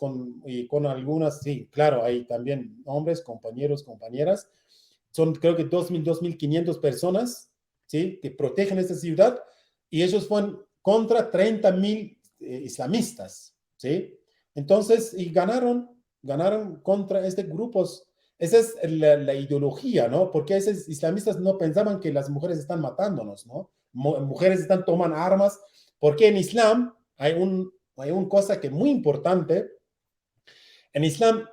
y con algunas, sí, claro, hay también hombres, compañeros, compañeras. Son creo que 2.000, 2.500 personas, ¿sí? Que protegen esta ciudad y ellos fueron contra 30.000 islamistas, ¿sí? Entonces, y ganaron contra estos grupos. Esa es la ideología, ¿no? Porque esos islamistas no pensaban que las mujeres están matándonos, ¿no? Mujeres están tomando armas, porque en Islam hay una cosa que es muy importante. En Islam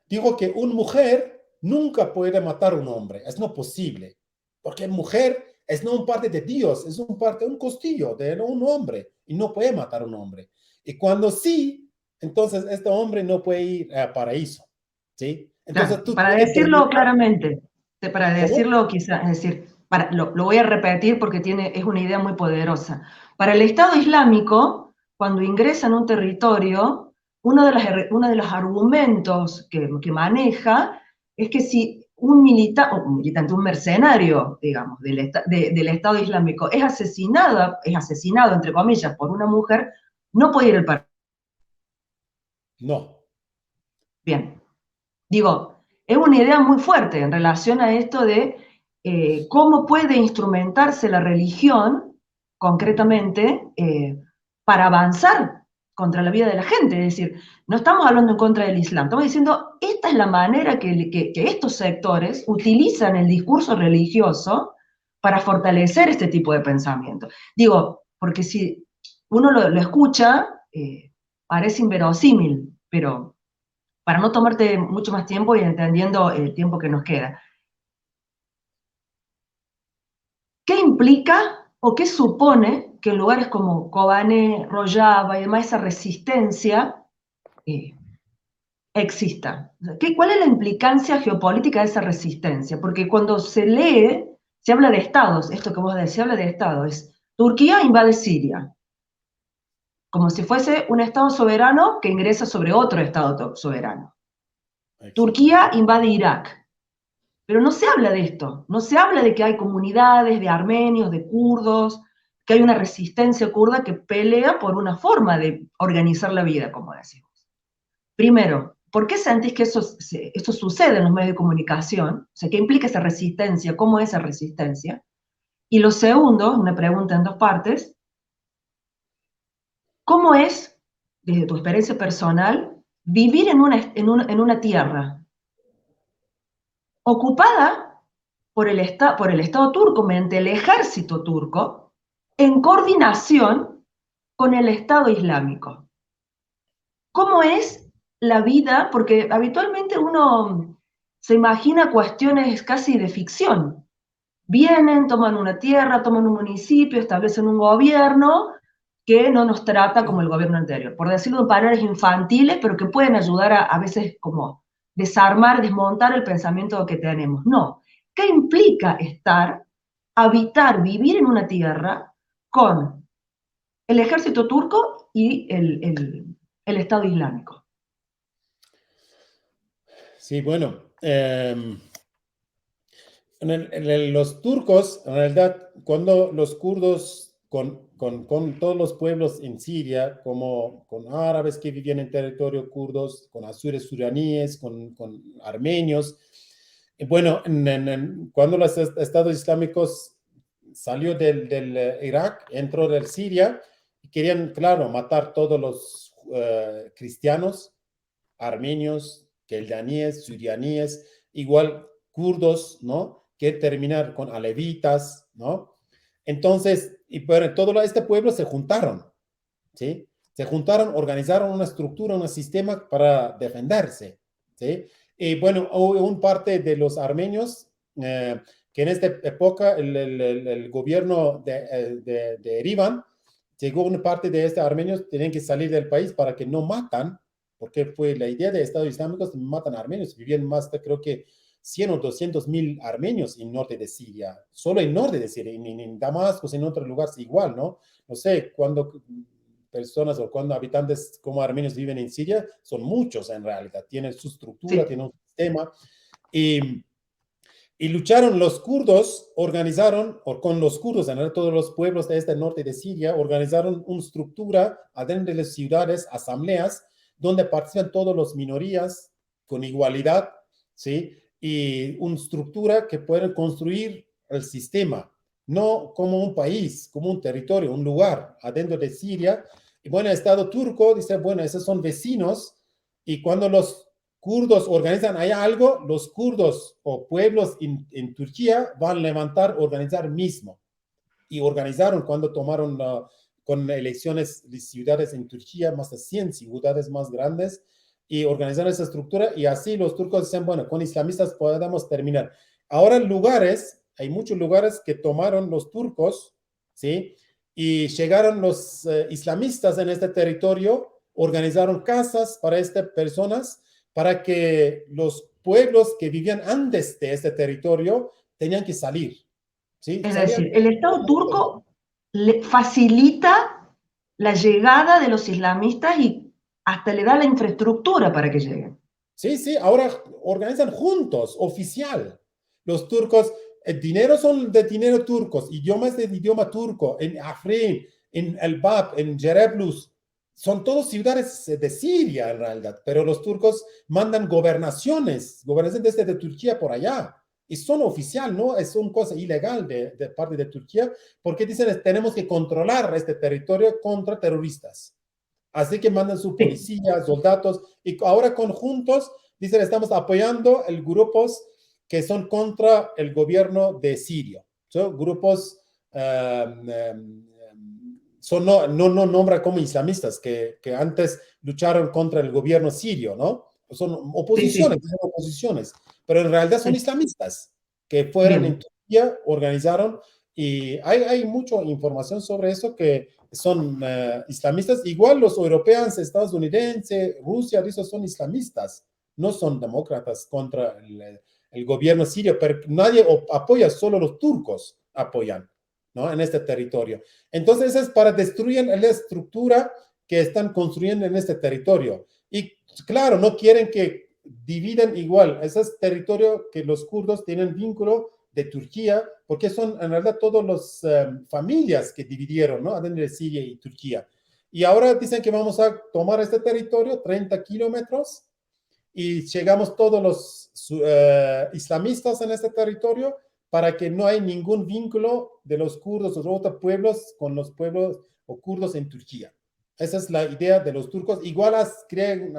dijo que una mujer nunca puede matar a un hombre, es no posible, porque mujer es no un parte de Dios, es un parte, un costillo de un hombre, y no puede matar a un hombre. Y cuando sí, entonces este hombre no puede ir al paraíso, ¿sí? Claro, Entonces tú para tienes que decirlo terminar, claramente, para ¿cómo? decirlo quizá, es decir, lo voy a repetir porque es una idea muy poderosa. Para el Estado Islámico, cuando ingresa en un territorio, uno de los argumentos que maneja es que si un militante, un mercenario, digamos, del Estado Islámico es asesinado, entre comillas, por una mujer, no puede ir al país. No, Bien, digo, es una idea muy fuerte en relación a esto de cómo puede instrumentarse la religión, concretamente, para avanzar contra la vida de la gente. Es decir, no estamos hablando en contra del Islam, estamos diciendo, esta es la manera que estos sectores utilizan el discurso religioso para fortalecer este tipo de pensamiento. Digo, porque si uno lo escucha, parece inverosímil, pero para no tomarte mucho más tiempo y entendiendo el tiempo que nos queda. ¿Qué implica o qué supone que en lugares como Kobane, Rojava y demás esa resistencia eh, exista? ¿Cuál es la implicancia geopolítica de esa resistencia? Porque cuando se lee, se habla de estados, esto que vos decís, se habla de estados, es Turquía invade Siria, como si fuese un estado soberano que ingresa sobre otro estado soberano. Turquía exactamente. invade Irak. Pero no se habla de esto, no se habla de que hay comunidades de armenios, de kurdos, que hay una resistencia kurda que pelea por una forma de organizar la vida, como decimos. Primero, ¿por qué sentís que esto sucede en los medios de comunicación? O sea, ¿qué implica esa resistencia? ¿Cómo es esa resistencia? Y lo segundo, una pregunta en dos partes, ¿cómo es, desde tu experiencia personal, vivir en una tierra ocupada por el Estado turco mediante el ejército turco en coordinación con el Estado Islámico? ¿Cómo es la vida? Porque habitualmente uno se imagina cuestiones casi de ficción. Vienen, toman una tierra, toman un municipio, establecen un gobierno que no nos trata como el gobierno anterior, por decirlo de palabras infantiles, pero que pueden ayudar a veces como desarmar, desmontar el pensamiento que tenemos. No. ¿Qué implica habitar, vivir en una tierra con el ejército turco y el Estado Islámico? Sí, bueno, los turcos, en realidad, cuando los kurdos, con todos los pueblos en Siria, como con árabes que vivían en territorio kurdos, con azures surianíes, con armenios, bueno, cuando los estados islámicos salió del Irak, entró del Siria, querían, claro, matar todos los cristianos, armenios, keldaníes, surianíes, igual kurdos, ¿no? Que terminar con alevitas, ¿no? Entonces, y pero todo este pueblo se juntaron, ¿sí? Se juntaron, organizaron una estructura, un sistema para defenderse, ¿sí? Y bueno, hubo un parte de los armenios que en esta época el gobierno de Erivan llegó una parte de estos armenios, tenían que salir del país para que no matan, porque fue la idea de Estado Islámico, matan armenios, vivían más de creo que 100 o 200 mil armenios en norte de Siria, solo en norte de Siria, en Damasco, en otros lugares igual, ¿no? No sé, cuando personas o cuando habitantes como armenios viven en Siria, son muchos en realidad, tienen su estructura, Sí. tienen un sistema, y, y lucharon los kurdos, organizaron, o con los kurdos, en realidad todos los pueblos de este norte de Siria, organizaron una estructura adentro de las ciudades, asambleas, donde participan todas las minorías con igualdad, ¿sí? Y una estructura que pueden construir el sistema, no como un país, como un territorio, un lugar adentro de Siria. Y bueno, el Estado turco dice, bueno, esos son vecinos, y cuando los kurdos organizan allá algo, los kurdos o pueblos en Turquía van a levantar, organizar mismo. Y organizaron cuando tomaron con elecciones de ciudades en Turquía, más de 100 ciudades más grandes, y organizaron esa estructura y así los turcos decían, bueno, con islamistas podemos terminar. Ahora lugares, hay muchos lugares que tomaron los turcos, ¿sí? Y llegaron los islamistas en este territorio, organizaron casas para estas personas, para que los pueblos que vivían antes de este territorio tenían que salir, ¿sí? Es Salían. decir, el Estado turco le facilita la llegada de los islamistas y hasta le da la infraestructura para que lleguen. Sí, sí, ahora organizan juntos, oficial. Los turcos, el dinero son de dinero turcos, idiomas de idioma turco, en Afrin, en Elbap, en Jereblus, son todas ciudades de Siria en realidad, pero los turcos mandan gobernaciones desde Turquía por allá, y son oficial, ¿no? Es una cosa ilegal de parte de Turquía, porque dicen tenemos que controlar este territorio contra terroristas. Así que mandan su Sí, policía, soldados, y ahora conjuntos dicen estamos apoyando el grupos que son contra el gobierno de Siria. Son grupos, son no nombra como islamistas, que antes lucharon contra el gobierno sirio, ¿no? Son sí, sí, oposiciones, pero en realidad son sí. islamistas que fueron en Bien, Turquía, organizaron, y hay mucha información sobre eso que son islamistas. Igual los europeos, estadounidenses, Rusia, esos son islamistas, no son demócratas contra el gobierno sirio, pero nadie apoya, solo los turcos apoyan, ¿no? En este territorio. Entonces es para destruir la estructura que están construyendo en este territorio. Y claro, no quieren que dividan igual. Ese es territorio que los kurdos tienen vínculo de Turquía, porque son en realidad todas las familias que dividieron, ¿no? Adentro de Siria y Turquía. Y ahora dicen que vamos a tomar este territorio, 30 kilómetros, y llegamos todos los islamistas en este territorio para que no hay ningún vínculo de los kurdos o otros pueblos con los pueblos o kurdos en Turquía. Esa es la idea de los turcos. Igual quieren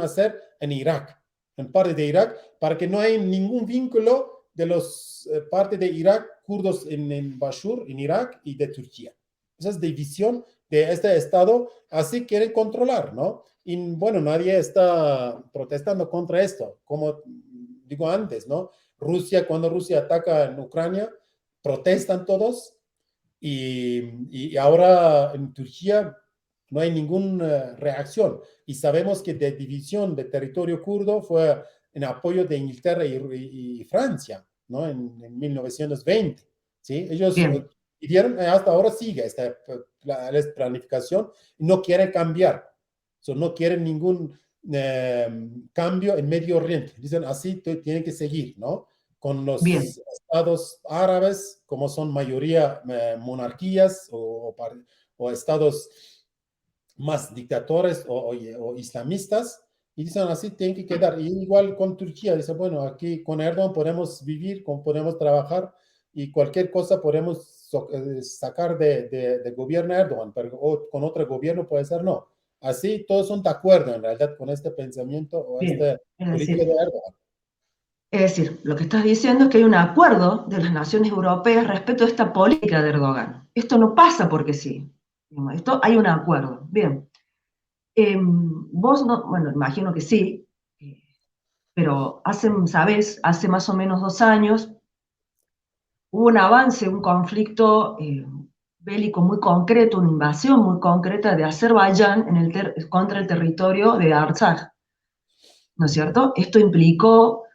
hacer en Irak, en parte de Irak, para que no haya ningún vínculo de los parte de Irak, kurdos en Bashur, en Irak, y de Turquía. Esa es división de este estado, así quieren controlar, ¿no? Y bueno, nadie está protestando contra esto, como digo antes, ¿no? Cuando Rusia ataca en Ucrania, protestan todos, y ahora en Turquía no hay ninguna reacción. Y sabemos que de división de territorio kurdo fue en apoyo de Inglaterra y Francia, ¿no? En 1920, ¿sí? Ellos bien, pidieron, hasta ahora sigue esta planificación, y no quieren cambiar. No quieren ningún cambio en Medio Oriente. Dicen así, tienen que seguir, ¿no? Con bien, los estados árabes, como son mayoría monarquías o estados más dictadores o islamistas, y dicen así, tienen que quedar. Y igual con Turquía, dice, bueno, aquí con Erdogan podemos vivir, podemos trabajar, y cualquier cosa podemos sacar de gobierno Erdogan, pero con otro gobierno puede ser no. Así todos son de acuerdo en realidad con este pensamiento o bien. esta política de Erdogan. Es decir, lo que estás diciendo es que hay un acuerdo de las naciones europeas respecto a esta política de Erdogan. Esto no pasa porque sí. Esto hay un acuerdo. Bien. Vos no, bueno, imagino que sí, pero sabés, hace más o menos 2 años hubo un avance, un conflicto bélico muy concreto, una invasión muy concreta de Azerbaiyán contra el territorio de Artsaj, ¿no es cierto? Esto implicó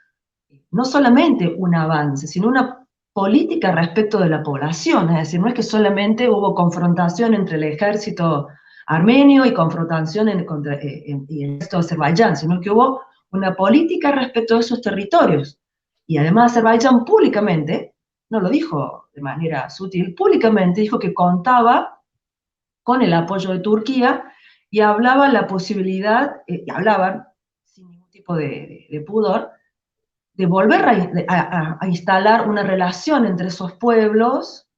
no solamente un avance, sino una política respecto de la población, es decir, no es que solamente hubo confrontación entre el ejército armenio y confrontación y el ejército de Azerbaiyán, sino que hubo una política respecto de esos territorios. Y además Azerbaiyán públicamente, no lo dijo de manera sutil, públicamente dijo que contaba con el apoyo de Turquía y hablaba la posibilidad, hablaban sin ningún tipo de pudor, de volver a instalar una relación entre esos pueblos,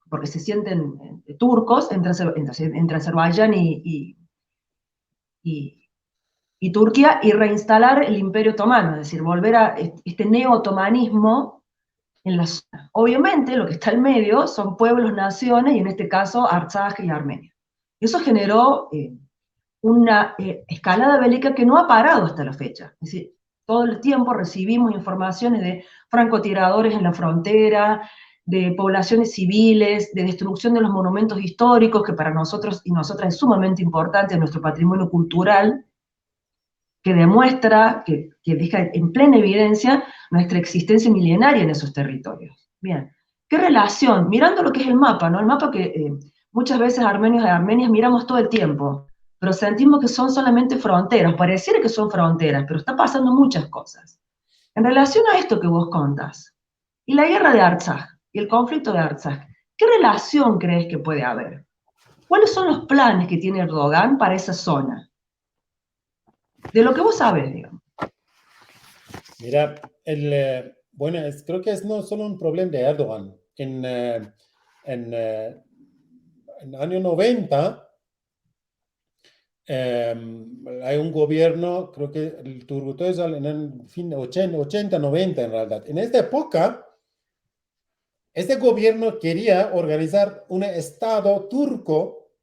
porque se sienten turcos, entre Azerbaiyán y, y Turquía, y reinstalar el Imperio Otomano, es decir, volver a este neo-otomanismo en la zona. Obviamente, lo que está en medio son pueblos, naciones, y en este caso Artsaj y Armenia. Eso generó una escalada bélica que no ha parado hasta la fecha. Es decir, todo el tiempo recibimos informaciones de francotiradores en la frontera, de poblaciones civiles, de destrucción de los monumentos históricos, que para nosotros y nosotras es sumamente importante en nuestro patrimonio cultural, que demuestra, que deja en plena evidencia nuestra existencia milenaria en esos territorios. Bien, ¿qué relación? Mirando lo que es el mapa, ¿no? El mapa que muchas veces armenios y armenias miramos todo el tiempo, pero sentimos que son solamente fronteras, pareciera que son fronteras, pero está pasando muchas cosas. En relación a esto que vos contás, y la guerra de Artsaj, y el conflicto de Artsaj, ¿qué relación crees que puede haber? ¿Cuáles son los planes que tiene Erdogan para esa zona? De lo que vos sabes, digamos. Mira, bueno, creo que es no solo un problema de Erdogan. En el año 90 hay un gobierno, creo que el Turgut Özal en el fin de 80, 90 en realidad. En esta época, este gobierno quería organizar un estado turco,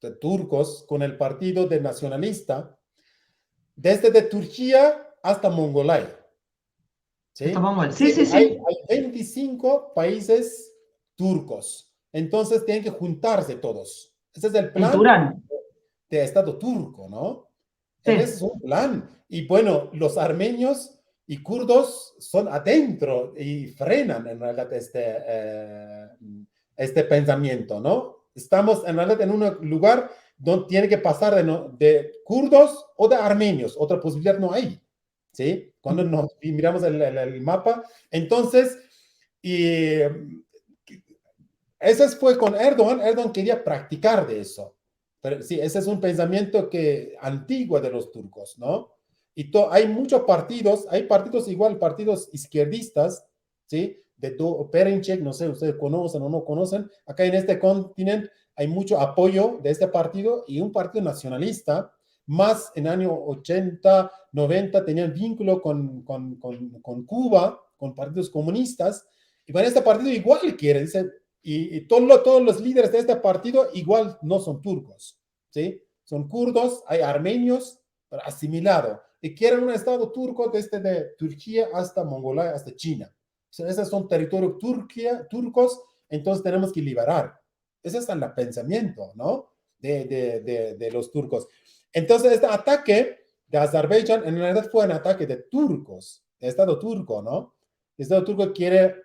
de turcos, con el partido de nacionalista, desde de Turquía hasta Mongolay. ¿Sí? Sí, sí, Hay sí. 25 países turcos, entonces tienen que juntarse todos. Ese es el En plan Turán. de Estado turco, ¿no? Ese Sí. es un plan. Y bueno, los armenios y kurdos son adentro y frenan en realidad este pensamiento, ¿no? Estamos en realidad en un lugar donde tiene que pasar de kurdos o de armenios. Otra posibilidad no hay. ¿Sí? Cuando nos miramos el mapa. Entonces, y eso fue con Erdogan. Erdogan quería practicar de eso. Pero sí, ese es un pensamiento antiguo de los turcos, ¿no? Y hay muchos partidos, hay partidos igual, partidos izquierdistas, ¿sí? De Perinček, no sé, ustedes conocen o no conocen. Acá en este continente hay mucho apoyo de este partido y un partido nacionalista, más en años 80, 90, tenían vínculo con Cuba, con partidos comunistas. Y para este partido igual quiere, dice, y todos los líderes de este partido igual no son turcos, ¿sí? Son kurdos, hay armenios, pero asimilado. Y quieren un estado turco desde de Turquía hasta Mongolia, hasta China. O sea, esos son territorios turcos, entonces tenemos que liberar. Ese es el pensamiento, ¿no? De los turcos. Entonces, este ataque de Azerbaiyán en realidad fue un ataque de turcos, de Estado turco, ¿no? El Estado turco quiere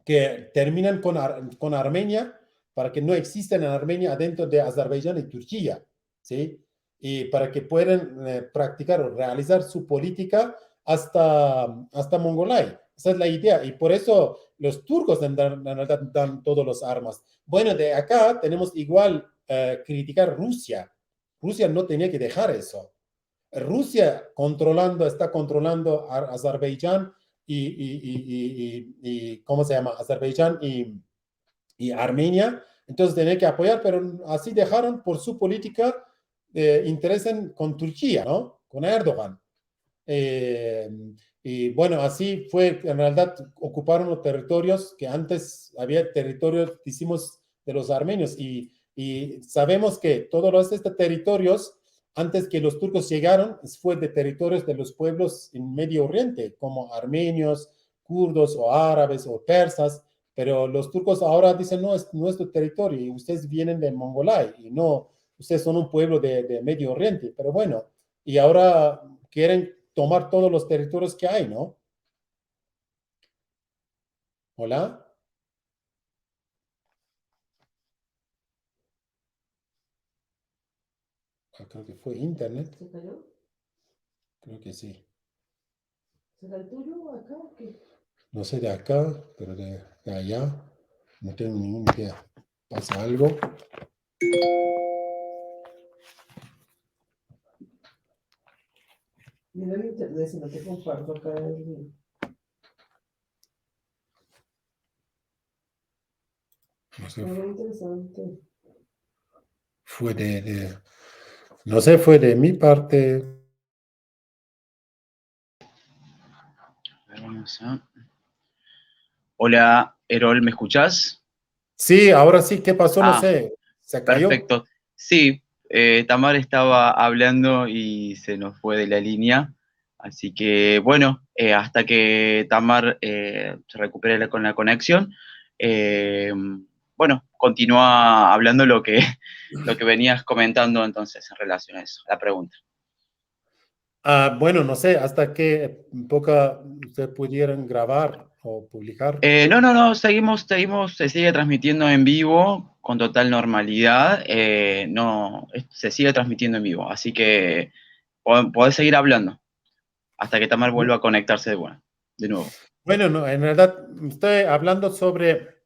que terminan con Armenia para que no existan en Armenia adentro de Azerbaiyán y Turquía, ¿sí? Y para que puedan practicar o realizar su política hasta Mongolay. Esa es la idea. Y por eso los turcos dan todas las armas. Bueno, de acá tenemos igual criticar Rusia. Rusia no tenía que dejar eso. Rusia está controlando a Azerbaiyán ¿cómo se llama? Azerbaiyán y Armenia. Entonces tenía que apoyar, pero así dejaron por su política interés con Turquía, ¿no? Con Erdogan. Eh, y bueno, así fue, en realidad ocuparon los territorios que antes había territorios, hicimos de los armenios y sabemos que todos estos territorios, antes que los turcos llegaron, fue de territorios de los pueblos en Medio Oriente, como armenios, kurdos o árabes o persas, pero los turcos ahora dicen, no, es nuestro territorio y ustedes vienen de Mongolay y no, ustedes son un pueblo de Medio Oriente, pero bueno, y ahora quieren tomar todos los territorios que hay, ¿no? Hola. Creo que fue internet. ¿Se cayó? Creo que sí. ¿Será el tuyo acá o qué? No sé de acá, pero de allá no tengo ninguna idea. ¿Pasa algo? Mira el internet, si no te comparto acá el... No sé. Muy interesante. Fue no sé, fue de mi parte. Vamos a... Hola, Erol, ¿me escuchás? Sí, ahora sí, ¿qué pasó? No sé, se cayó. Perfecto. Sí, Tamar estaba hablando y se nos fue de la línea. Así que bueno, hasta que Tamar se recupere con la conexión, eh, bueno, continúa hablando lo que venías comentando entonces en relación a eso, a la pregunta. Bueno, no sé, hasta qué poca ustedes pudieran grabar o publicar. No, seguimos, se sigue transmitiendo en vivo con total normalidad. No, se sigue transmitiendo en vivo, así que podés seguir hablando hasta que Tamar vuelva a conectarse de nuevo. Bueno, no, en realidad estoy hablando sobre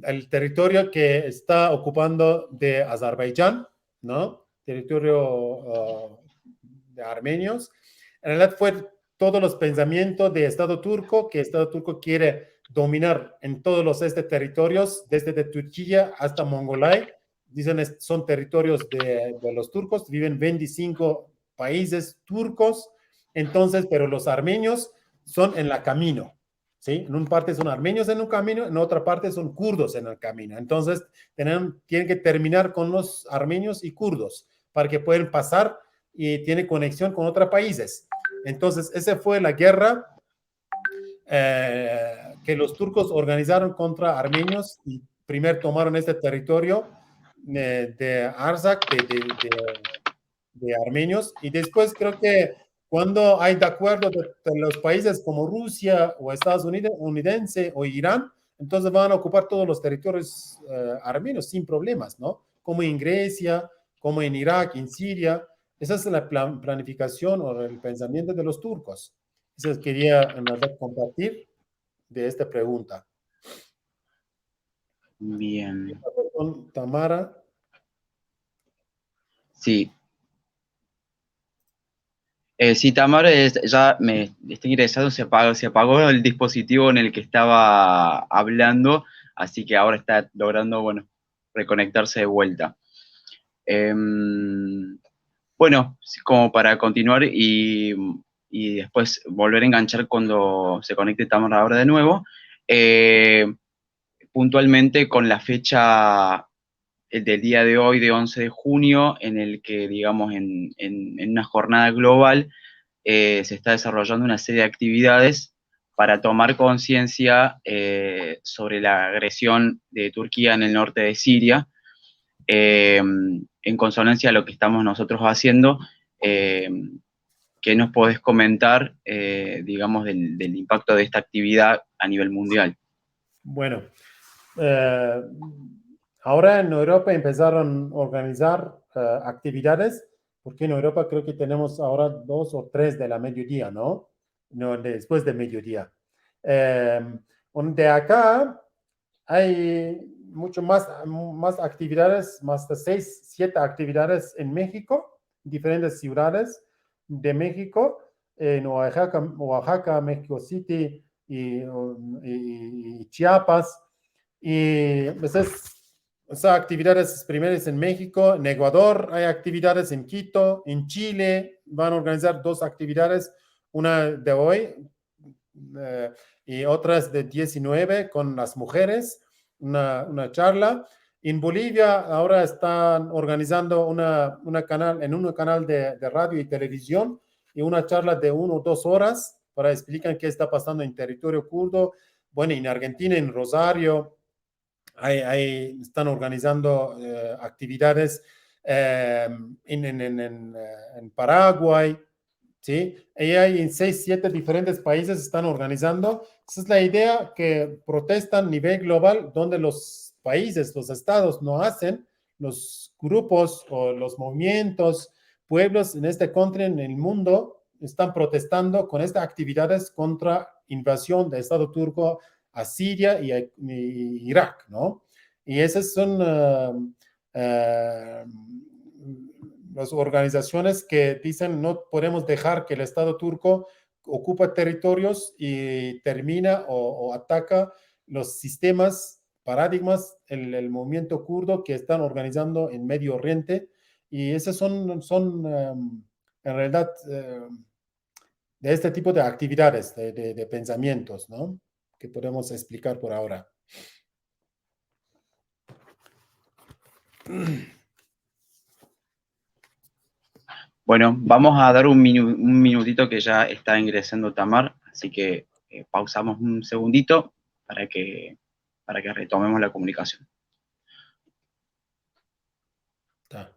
el territorio que está ocupando de Azerbaiyán, ¿no? Territorio de armenios. En realidad fue todos los pensamientos de Estado turco, que Estado turco quiere dominar en todos los territorios, desde de Turquía hasta Mongolay. Dicen son territorios de los turcos, viven 25 países turcos, entonces, pero los armenios son en la camino, ¿sí? En una parte son armenios en un camino, en otra parte son kurdos en el camino. Entonces, tienen que terminar con los armenios y kurdos para que puedan pasar y tiene conexión con otros países. Entonces, esa fue la guerra que los turcos organizaron contra armenios y primero tomaron este territorio de Arzak, de armenios, y después creo que cuando hay de acuerdo de los países como Rusia o Estados Unidos o Irán, entonces van a ocupar todos los territorios armenios sin problemas, ¿no? Como en Grecia, como en Irak, en Siria. Esa es la planificación o el pensamiento de los turcos. Eso quería en verdad compartir de esta pregunta. Bien. Con Tamara. Sí. Sí, Tamar ya me está ingresando, se apagó el dispositivo en el que estaba hablando, así que ahora está logrando, bueno, reconectarse de vuelta. Bueno, como para continuar y después volver a enganchar cuando se conecte Tamar ahora de nuevo, puntualmente con la fecha del día de hoy, de 11 de junio, en el que, digamos, en una jornada global, se está desarrollando una serie de actividades para tomar conciencia sobre la agresión de Turquía en el norte de Siria, en consonancia a lo que estamos nosotros haciendo. ¿Qué nos podés comentar, digamos, del impacto de esta actividad a nivel mundial? Bueno, ahora en Europa empezaron a organizar actividades, porque en Europa creo que tenemos ahora 2 o 3 de la mediodía, ¿no? No, después de mediodía. De acá hay mucho más actividades, más de 6, 7 actividades en México, diferentes ciudades de México, en Oaxaca, México City y Chiapas. Y esas actividades primeras en México, en Ecuador hay actividades en Quito, en Chile van a organizar 2 actividades, una de hoy y otras de 19 con las mujeres, una charla. En Bolivia ahora están organizando en un canal de radio y televisión y una charla de 1 o 2 horas para explicar qué está pasando en territorio kurdo. Bueno, en Argentina, en Rosario, están organizando actividades en Paraguay, ¿sí? Y hay en 6, 7 diferentes países están organizando. Esa es la idea que protestan a nivel global, donde los países, los estados no hacen, los grupos o los movimientos, pueblos en este continente, en el mundo, están protestando con estas actividades contra invasión del Estado turco a Siria y Irak, ¿no? Y esas son las organizaciones que dicen no podemos dejar que el Estado turco ocupe territorios y termina o ataca los sistemas, paradigmas, el movimiento kurdo que están organizando en Medio Oriente. Y esas son en realidad de este tipo de actividades, de pensamientos, ¿no? Que podemos explicar por ahora. Bueno, vamos a dar un minutito que ya está ingresando Tamar, así que pausamos un segundito para que retomemos la comunicación. Tá.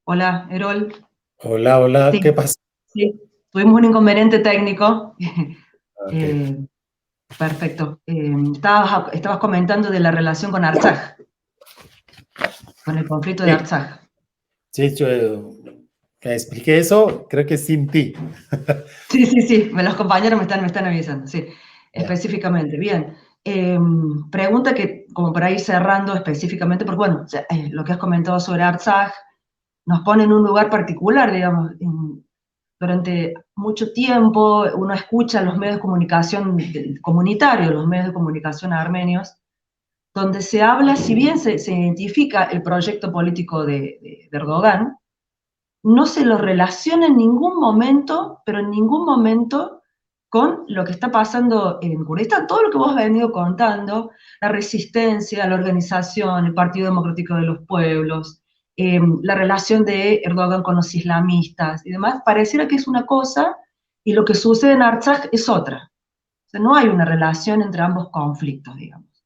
Hola, Erol. Hola, hola, ¿qué Sí, pasa? sí, tuvimos un inconveniente técnico. Ok. Eh, perfecto. Estabas comentando de la relación con Artsaj, con el conflicto de Sí, Artsaj. sí, yo expliqué eso, creo que sin ti. Sí, sí, sí, los compañeros me están avisando, sí, Ya. específicamente. Bien. Pregunta que, como para ir cerrando específicamente, porque bueno, lo que has comentado sobre Artsaj nos pone en un lugar particular, digamos. Durante mucho tiempo uno escucha los medios de comunicación comunitarios, los medios de comunicación armenios, donde se habla, si bien se identifica el proyecto político de Erdogan, no se lo relaciona en ningún momento, pero en ningún momento, con lo que está pasando en Kurdistán. Todo lo que vos has venido contando, la resistencia, la organización, el Partido Democrático de los Pueblos, la relación de Erdogan con los islamistas y demás, pareciera que es una cosa y lo que sucede en Artsaj es otra. O sea, no hay una relación entre ambos conflictos, digamos.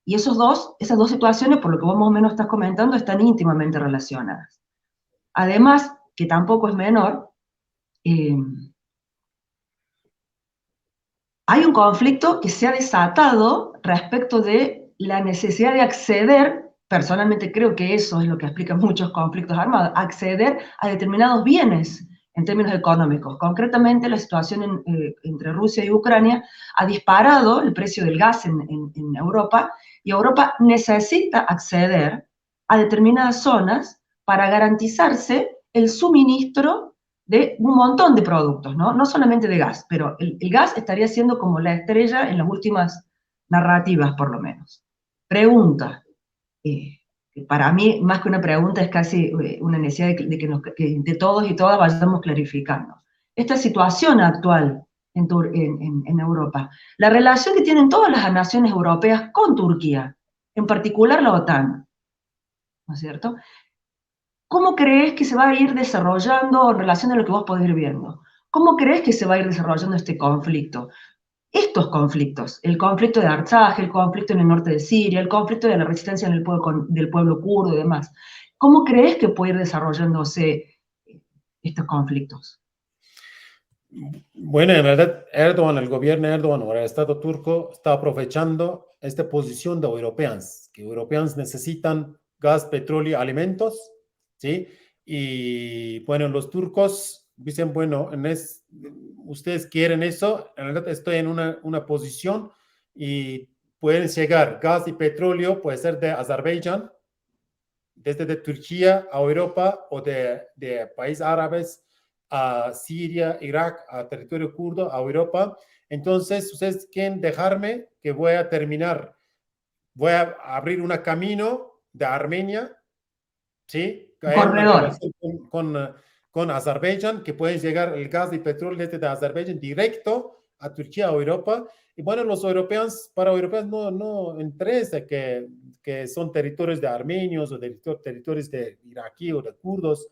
Y esas dos situaciones, por lo que vos más o menos estás comentando, están íntimamente relacionadas. Además, que tampoco es menor, eh, hay un conflicto que se ha desatado respecto de la necesidad de acceder, personalmente creo que eso es lo que explica muchos conflictos armados, acceder a determinados bienes en términos económicos. Concretamente, la situación entre Rusia y Ucrania ha disparado el precio del gas en Europa, y Europa necesita acceder a determinadas zonas para garantizarse el suministro de un montón de productos, ¿no? No solamente de gas, pero el gas estaría siendo como la estrella en las últimas narrativas, por lo menos. Pregunta, para mí, más que una pregunta, es casi una necesidad de todos y todas vayamos clarificando. Esta situación actual en Europa, la relación que tienen todas las naciones europeas con Turquía, en particular la OTAN, ¿no es cierto? ¿Cómo crees que se va a ir desarrollando en relación a lo que vos podés ir viendo? ¿Cómo crees que se va a ir desarrollando este conflicto? Estos conflictos, el conflicto de Artsaj, el conflicto en el norte de Siria, el conflicto de la resistencia del pueblo kurdo y demás. ¿Cómo crees que puede ir desarrollándose estos conflictos? Bueno, en realidad Erdogan, el gobierno de Erdogan o el Estado turco está aprovechando esta posición de europeos, que europeos necesitan gas, petróleo, alimentos, ¿sí? Y bueno, los turcos dicen, bueno, ustedes quieren eso, en realidad estoy en una posición y pueden llegar gas y petróleo, puede ser de Azerbaiyán, desde de Turquía a Europa o de países árabes a Siria, Irak, a territorio kurdo, a Europa. Entonces, ustedes quieren dejarme que voy a terminar, voy a abrir un camino de Armenia, ¿sí? Que hay una Corredor. relación con Azerbaiyán, que puede llegar el gas y petróleo desde de Azerbaiyán directo a Turquía o Europa. Y bueno, los europeos, para europeos no interesa que son territorios de armenios o territorios de iraquí o de kurdos,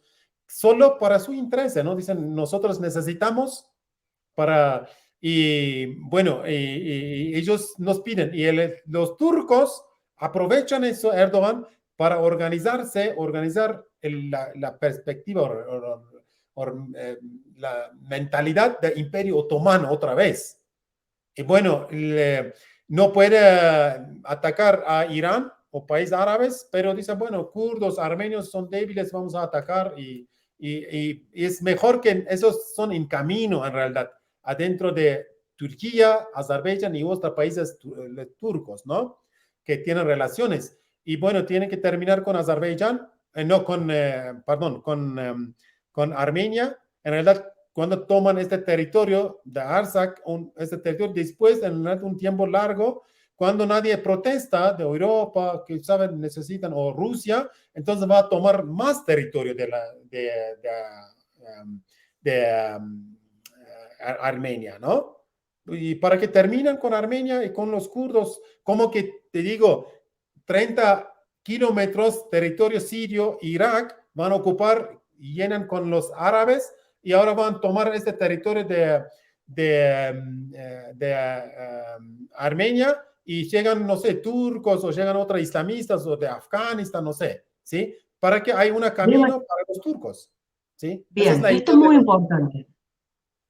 solo para su interés, ¿no? Dicen, nosotros necesitamos para, y bueno, y ellos nos piden, y los turcos aprovechan eso, Erdogan, para organizar la perspectiva la mentalidad del Imperio Otomano otra vez. Y bueno, no puede atacar a Irán o países árabes, pero dice, bueno, kurdos, armenios son débiles, vamos a atacar y es mejor que esos son en camino en realidad, adentro de Turquía, Azerbaiyán y otros países turcos, ¿no? Que tienen relaciones. Y bueno, tienen que terminar con Azerbaiyán, no con, perdón, con Armenia. En realidad, cuando toman este territorio de Artsakh, este territorio después en un tiempo largo, cuando nadie protesta de Europa, que saben, necesitan, o Rusia, entonces va a tomar más territorio de Armenia, ¿no? Y para que terminen con Armenia y con los kurdos, como que te digo, 30 kilómetros territorio sirio, Irak, van a ocupar y llenan con los árabes y ahora van a tomar este territorio de Armenia y llegan, no sé, turcos o llegan otros islamistas o de Afganistán, no sé, ¿sí? Para que haya un camino para los turcos, ¿sí? Esa es Bien, la esto idea es de muy la... importante.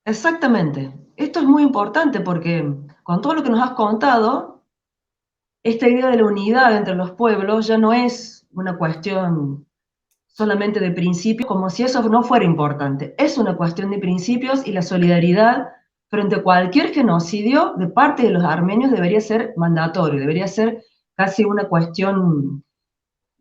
Exactamente. Esto es muy importante porque con todo lo que nos has contado, esta idea de la unidad entre los pueblos ya no es una cuestión solamente de principios, como si eso no fuera importante. Es una cuestión de principios y la solidaridad frente a cualquier genocidio de parte de los armenios debería ser mandatorio, debería ser casi una cuestión,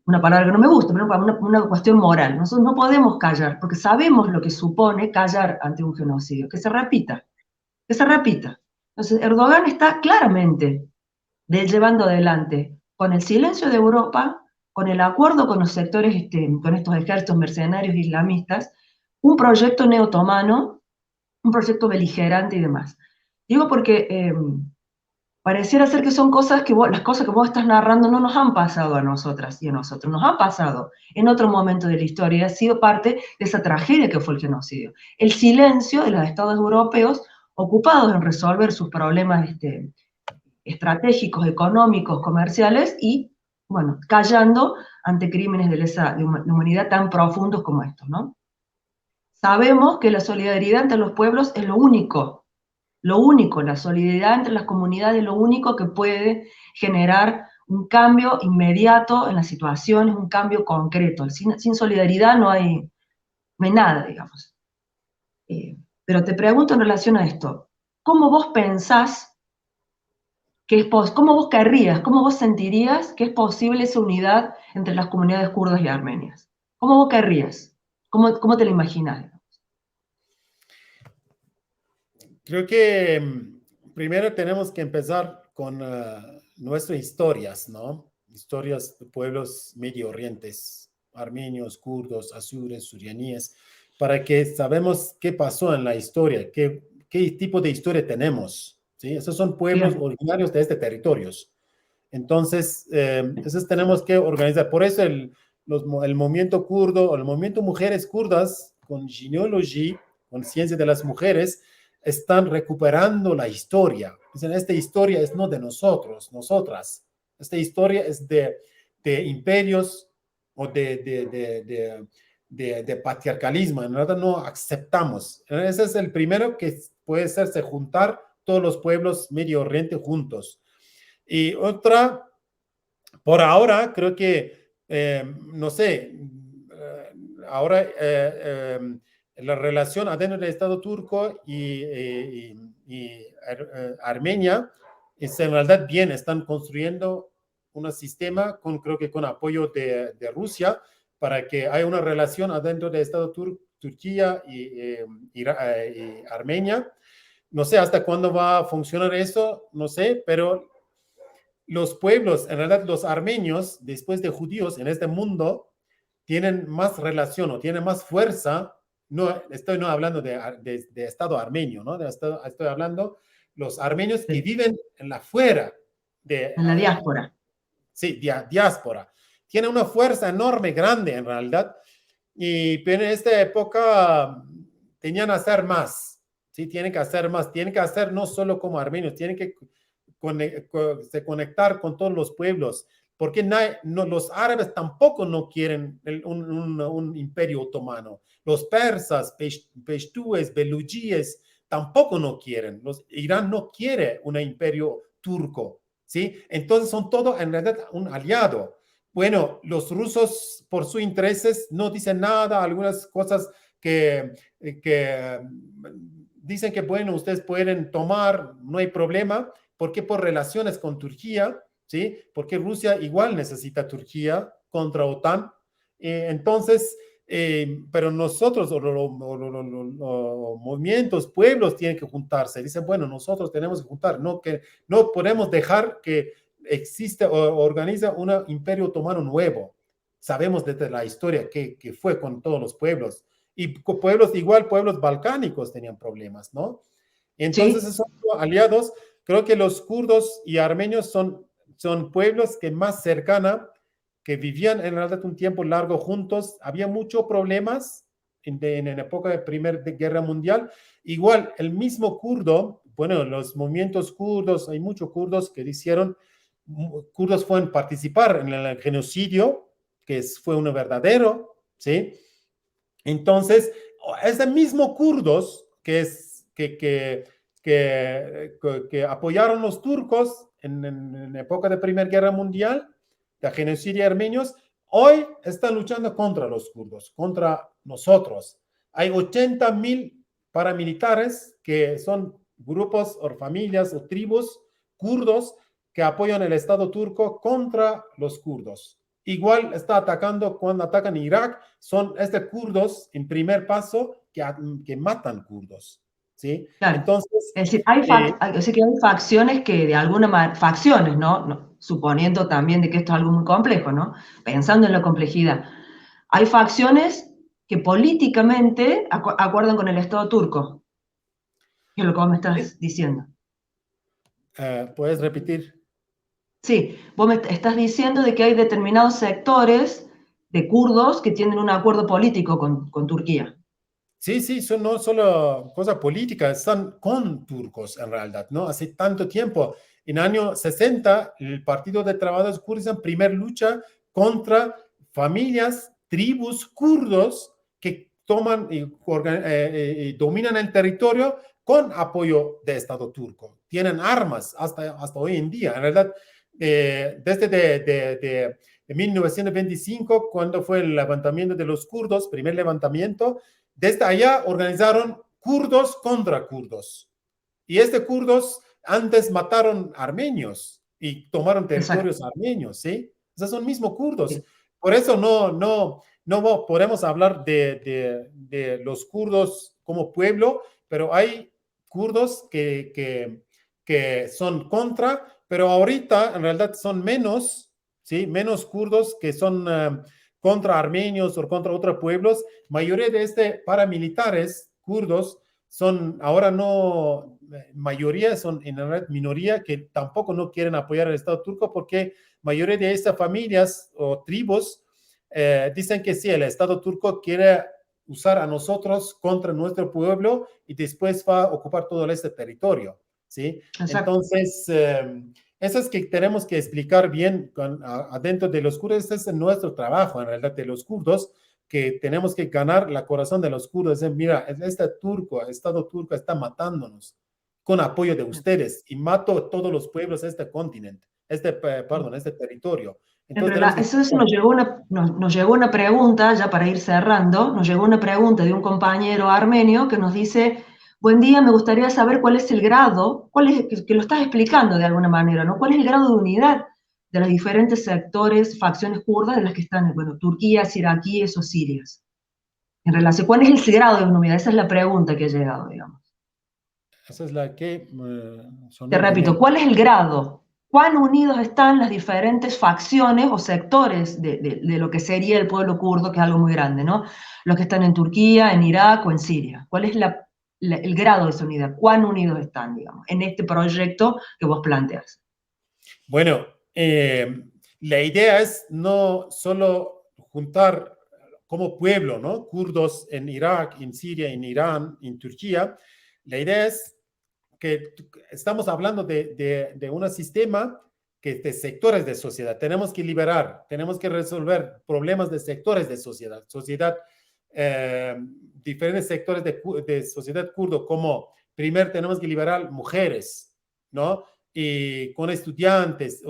una palabra que no me gusta, pero una cuestión moral. Nosotros no podemos callar, porque sabemos lo que supone callar ante un genocidio, que se repita, que se repita. Entonces, Erdogan está claramente llevando adelante con el silencio de Europa, con el acuerdo con los sectores, con estos ejércitos mercenarios islamistas, un proyecto neotomano, un proyecto beligerante y demás. Digo porque pareciera ser que son cosas que las cosas que vos estás narrando no nos han pasado a nosotras y a nosotros, nos han pasado en otro momento de la historia y ha sido parte de esa tragedia que fue el genocidio. El silencio de los estados europeos ocupados en resolver sus problemas estratégicos, económicos, comerciales y, bueno, callando ante crímenes de humanidad tan profundos como estos, ¿no? Sabemos que la solidaridad entre los pueblos es lo único, la solidaridad entre las comunidades es lo único que puede generar un cambio inmediato en las situaciones, un cambio concreto. Sin solidaridad no hay nada, digamos. Pero te pregunto en relación a esto, ¿cómo vos pensás cómo vos querrías, cómo vos sentirías que es posible esa unidad entre las comunidades kurdas y armenias? ¿Cómo vos querrías? ¿Cómo te lo imaginás? Creo que primero tenemos que empezar con nuestras historias, ¿no? historias de pueblos medio orientes, armenios, kurdos, asures, surianíes, para que sabemos qué pasó en la historia, qué tipo de historia tenemos. ¿Sí? Esos son pueblos Bien, originarios de este territorios. Entonces, esos tenemos que organizar. Por eso el movimiento kurdo o el movimiento mujeres kurdas con genealogy, con ciencia de las mujeres, están recuperando la historia. Dicen, esta historia es no de nosotros, nosotras. Esta historia es de imperios o de patriarcalismo. En realidad no aceptamos. Ese es el primero que puede hacerse juntar todos los pueblos Medio Oriente juntos. Y otra, por ahora, creo que, no sé, ahora la relación adentro del Estado turco y Armenia es en realidad bien, están construyendo un sistema creo que con apoyo de Rusia para que haya una relación adentro del Estado Turquía y Armenia. No sé hasta cuándo va a funcionar eso, no sé, pero los pueblos, en realidad los armenios, después de judíos en este mundo, tienen más relación o tienen más fuerza. No estoy no hablando de Estado armenio, ¿no? Estoy hablando los armenios que sí, viven en la fuera de, en la diáspora. sí, diáspora. Tienen una fuerza enorme, grande en realidad, pero en esta época tenían que hacer más, ¿sí? Tienen que hacer más, tienen que hacer no solo como armenios, tienen que conectar con todos los pueblos, porque los árabes tampoco no quieren un imperio otomano. Los persas, pechtúes, belugíes, tampoco no quieren. Irán no quiere un imperio turco, ¿sí? Entonces son todo en realidad un aliado. Bueno, los rusos por sus intereses no dicen nada, algunas cosas que dicen que, bueno, ustedes pueden tomar, no hay problema, porque por relaciones con Turquía, ¿sí? Porque Rusia igual necesita Turquía contra OTAN. Entonces, pero nosotros, los movimientos, pueblos tienen que juntarse. Dicen, bueno, nosotros tenemos que juntar, no podemos dejar que existe o organiza un imperio otomano nuevo. Sabemos desde la historia que fue con todos los pueblos. Y con pueblos, igual pueblos balcánicos tenían problemas, ¿no? Entonces, Sí, esos aliados, creo que los kurdos y armenios son pueblos que más cercana, que vivían en realidad un tiempo largo juntos. Había muchos problemas en la época de Primera Guerra Mundial. Igual, el mismo kurdo, bueno, los movimientos kurdos, hay muchos kurdos que hicieron, kurdos fueron participar en el genocidio, que fue uno verdadero, ¿sí? Entonces, ese mismo kurdos que apoyaron los turcos en época de Primera Guerra Mundial, de genocidio armenios, hoy están luchando contra los kurdos, contra nosotros. Hay 80,000 paramilitares que son grupos o familias o tribus kurdos que apoyan el Estado turco contra los kurdos. Igual está atacando cuando atacan Irak, son kurdos en primer paso que matan kurdos, ¿sí? claro. Entonces, Es decir, o sea que hay facciones que de alguna manera, facciones, ¿no? Suponiendo también de que esto es algo muy complejo, ¿no? Pensando en la complejidad. Hay facciones que políticamente acuerdan con el Estado turco, que es lo que vos me estás diciendo. ¿puedes repetir? Sí, vos me estás diciendo de que hay determinados sectores de kurdos que tienen un acuerdo político con Turquía. Sí, sí, son no solo cosas políticas, están con turcos en realidad, ¿no? Hace tanto tiempo, en año 60, el Partido de Trabajadores Kurdos en primer lucha contra familias, tribus kurdos que toman y dominan el territorio con apoyo del Estado turco. Tienen armas hasta hoy en día. En realidad, desde de 1925, cuando fue el levantamiento de los kurdos, primer levantamiento, desde allá organizaron kurdos contra kurdos. Y kurdos antes mataron armenios y tomaron Exacto. territorios armenios, ¿sí? Esos son mismos kurdos. Sí. Por eso no podemos hablar de los kurdos como pueblo, pero hay kurdos que son contra, pero ahorita en realidad son menos, ¿sí? Menos kurdos que son contra armenios o contra otros pueblos. Mayoría de paramilitares kurdos son ahora no, mayoría son en realidad minoría que tampoco no quieren apoyar al Estado turco porque mayoría de estas familias o tribus dicen que sí, el Estado turco quiere usar a nosotros contra nuestro pueblo y después va a ocupar todo este territorio, ¿sí? Exacto. Entonces, eso es que tenemos que explicar bien adentro de los kurdos. Este es nuestro trabajo, en realidad, de los kurdos, que tenemos que ganar la corazón de los kurdos. Mira, este Estado turco está matándonos con apoyo de ustedes y mato a todos los pueblos de este continente, este territorio. Entonces, Eso nos llegó una pregunta, ya para ir cerrando, nos llegó una pregunta de un compañero armenio que nos dice, buen día, me gustaría saber cuál es el grado, que lo estás explicando de alguna manera, ¿no? ¿Cuál es el grado de unidad de los diferentes sectores, facciones kurdas de las que están, bueno, Turquías, iraquíes o sirias? En relación, ¿cuál es el grado de unidad? Esa es la pregunta que ha llegado, digamos. esa es la que Te repito, ¿cuál es el grado? ¿Cuán unidos están las diferentes facciones o sectores de lo que sería el pueblo kurdo, que es algo muy grande, ¿no? Los que están en Turquía, en Irak o en Siria. ¿Cuál es el grado de esa unidad? ¿Cuán unidos están, digamos, en este proyecto que vos planteas? Bueno, la idea es no solo juntar como pueblo, ¿no? Kurdos en Irak, en Siria, en Irán, en Turquía. La idea es que estamos hablando de un sistema que de sectores de sociedad. Tenemos que liberar, tenemos que resolver problemas de sectores de sociedad. Diferentes sectores de sociedad kurdo, como primero tenemos que liberar mujeres, ¿no? Y con estudiantes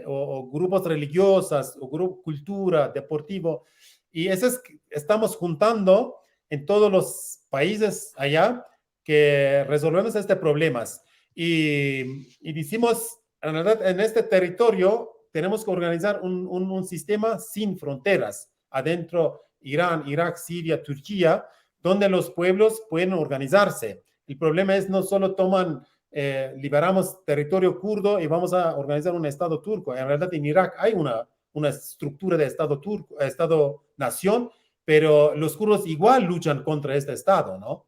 o grupos religiosos o grupo cultura, deportivo. Y eso es, estamos juntando en todos los países allá que resolvemos este problemas. Y decimos, en realidad, en este territorio tenemos que organizar un sistema sin fronteras, adentro Irán, Irak, Siria, Turquía, donde los pueblos pueden organizarse. El problema es no solo liberamos territorio kurdo y vamos a organizar un Estado turco. En realidad, en Irak hay una estructura de Estado turco, Estado-nación, pero los kurdos igual luchan contra este Estado, ¿no?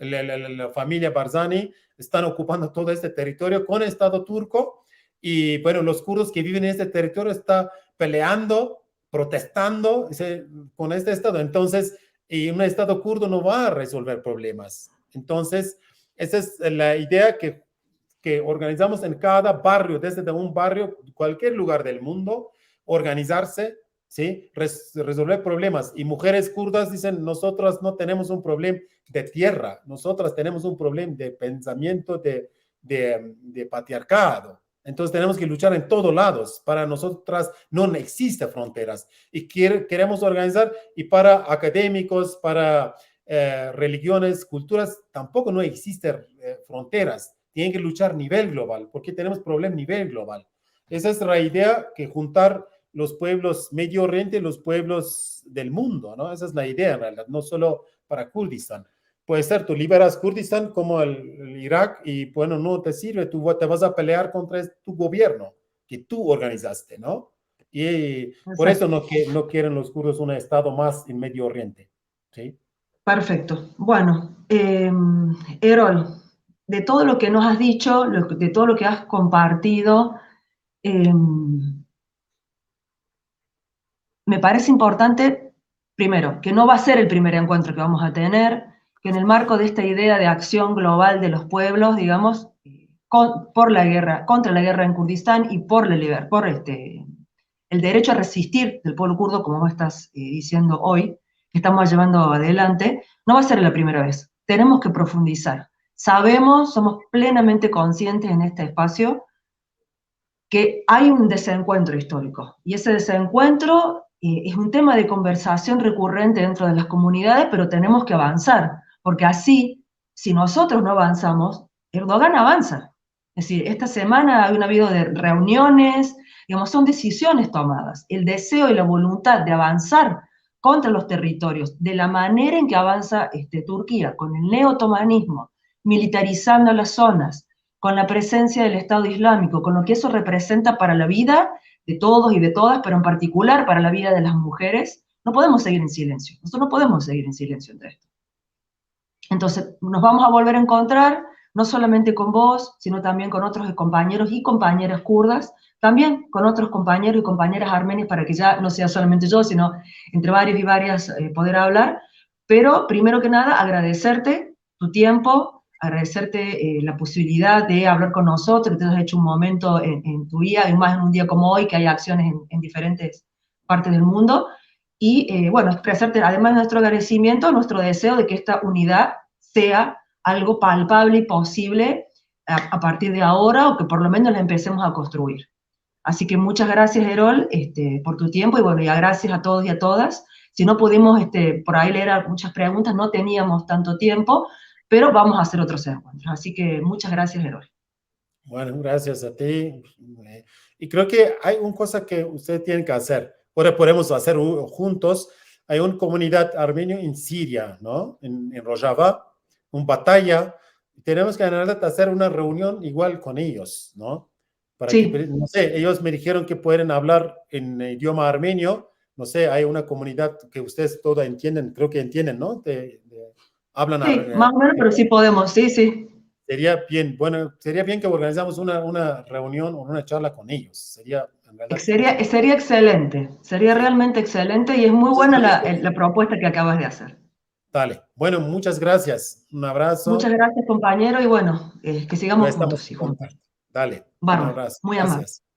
La familia Barzani están ocupando todo este territorio con Estado turco y, bueno, los kurdos que viven en este territorio están peleando, protestando con este Estado. Entonces, y un Estado kurdo no va a resolver problemas. Entonces, esa es la idea que organizamos en cada barrio, desde un barrio, cualquier lugar del mundo, organizarse, ¿sí? Resolver problemas. Y mujeres kurdas dicen, nosotras no tenemos un problema de tierra, nosotras tenemos un problema de pensamiento, de patriarcado. Entonces tenemos que luchar en todos lados. Para nosotras no existen fronteras. Y queremos organizar, y para académicos, para religiones, culturas, tampoco no existen fronteras. Tienen que luchar a nivel global, porque tenemos problemas a nivel global. Esa es la idea, que juntar los pueblos Medio Oriente, los pueblos del mundo, ¿no? Esa es la idea, en realidad, no solo para Kurdistán. Puede ser, tú liberas Kurdistán como el Irak y, bueno, no te sirve, tú te vas a pelear contra tu gobierno que tú organizaste, ¿no? Y por eso no quieren los kurdos un estado más en Medio Oriente, ¿sí? Perfecto. Bueno, Erol, de todo lo que nos has dicho, de todo lo que has compartido, me parece importante, primero, que no va a ser el primer encuentro que vamos a tener, que en el marco de esta idea de acción global de los pueblos, digamos, por la guerra, contra la guerra en Kurdistán y por el derecho a resistir del pueblo kurdo, como vos estás diciendo hoy, que estamos llevando adelante, no va a ser la primera vez. Tenemos que profundizar. Sabemos, somos plenamente conscientes en este espacio que hay un desencuentro histórico, y ese desencuentro es un tema de conversación recurrente dentro de las comunidades, pero tenemos que avanzar, porque así, si nosotros no avanzamos, Erdogan avanza. Es decir, esta semana ha habido reuniones, digamos, son decisiones tomadas. El deseo y la voluntad de avanzar contra los territorios, de la manera en que avanza Turquía, con el neo-otomanismo, militarizando las zonas, con la presencia del Estado Islámico, con lo que eso representa para la vida de todos y de todas, pero en particular para la vida de las mujeres, no podemos seguir en silencio. Nosotros no podemos seguir en silencio ante esto. Entonces, nos vamos a volver a encontrar, no solamente con vos, sino también con otros compañeros y compañeras kurdas, también con otros compañeros y compañeras armenias, para que ya no sea solamente yo, sino entre varios y varias poder hablar. Pero, primero que nada, agradecerte tu tiempo, agradecerte la posibilidad de hablar con nosotros, que te has hecho un momento en tu vida, y más en un día como hoy, que hay acciones en diferentes partes del mundo. Y bueno, expresarte además nuestro agradecimiento, nuestro deseo de que esta unidad sea algo palpable y posible a partir de ahora, o que por lo menos la empecemos a construir. Así que muchas gracias, Erol, por tu tiempo, y bueno, ya gracias a todos y a todas. Si no pudimos por ahí leer muchas preguntas, no teníamos tanto tiempo, pero vamos a hacer otros encuentros. Así que muchas gracias, Erol. Bueno, gracias a ti. Y creo que hay una cosa que ustedes tienen que hacer. Ahora podemos hacer juntos. Hay una comunidad armenia en Siria, ¿no? En Rojava, una batalla. Tenemos que hacer una reunión igual con ellos, ¿no? Para Sí. que, no sé, ellos me dijeron que pueden hablar en idioma armenio. No sé, hay una comunidad que ustedes todos entienden, creo que entienden, ¿no? Hablan Sí, más o menos, pero sí podemos, sí, sí. Sería bien, bueno, sería bien que organizamos una reunión o una charla con ellos. Sería, en verdad, Sería excelente, sería sí. realmente excelente, y es muy buena la propuesta que acabas de hacer. Dale. Bueno, muchas gracias. Un Muchas abrazo. gracias, compañero, y bueno, que Ya sigamos estamos juntos en y juntas. contacto. Dale. Un Bárbaro, abrazo. muy amable. Gracias.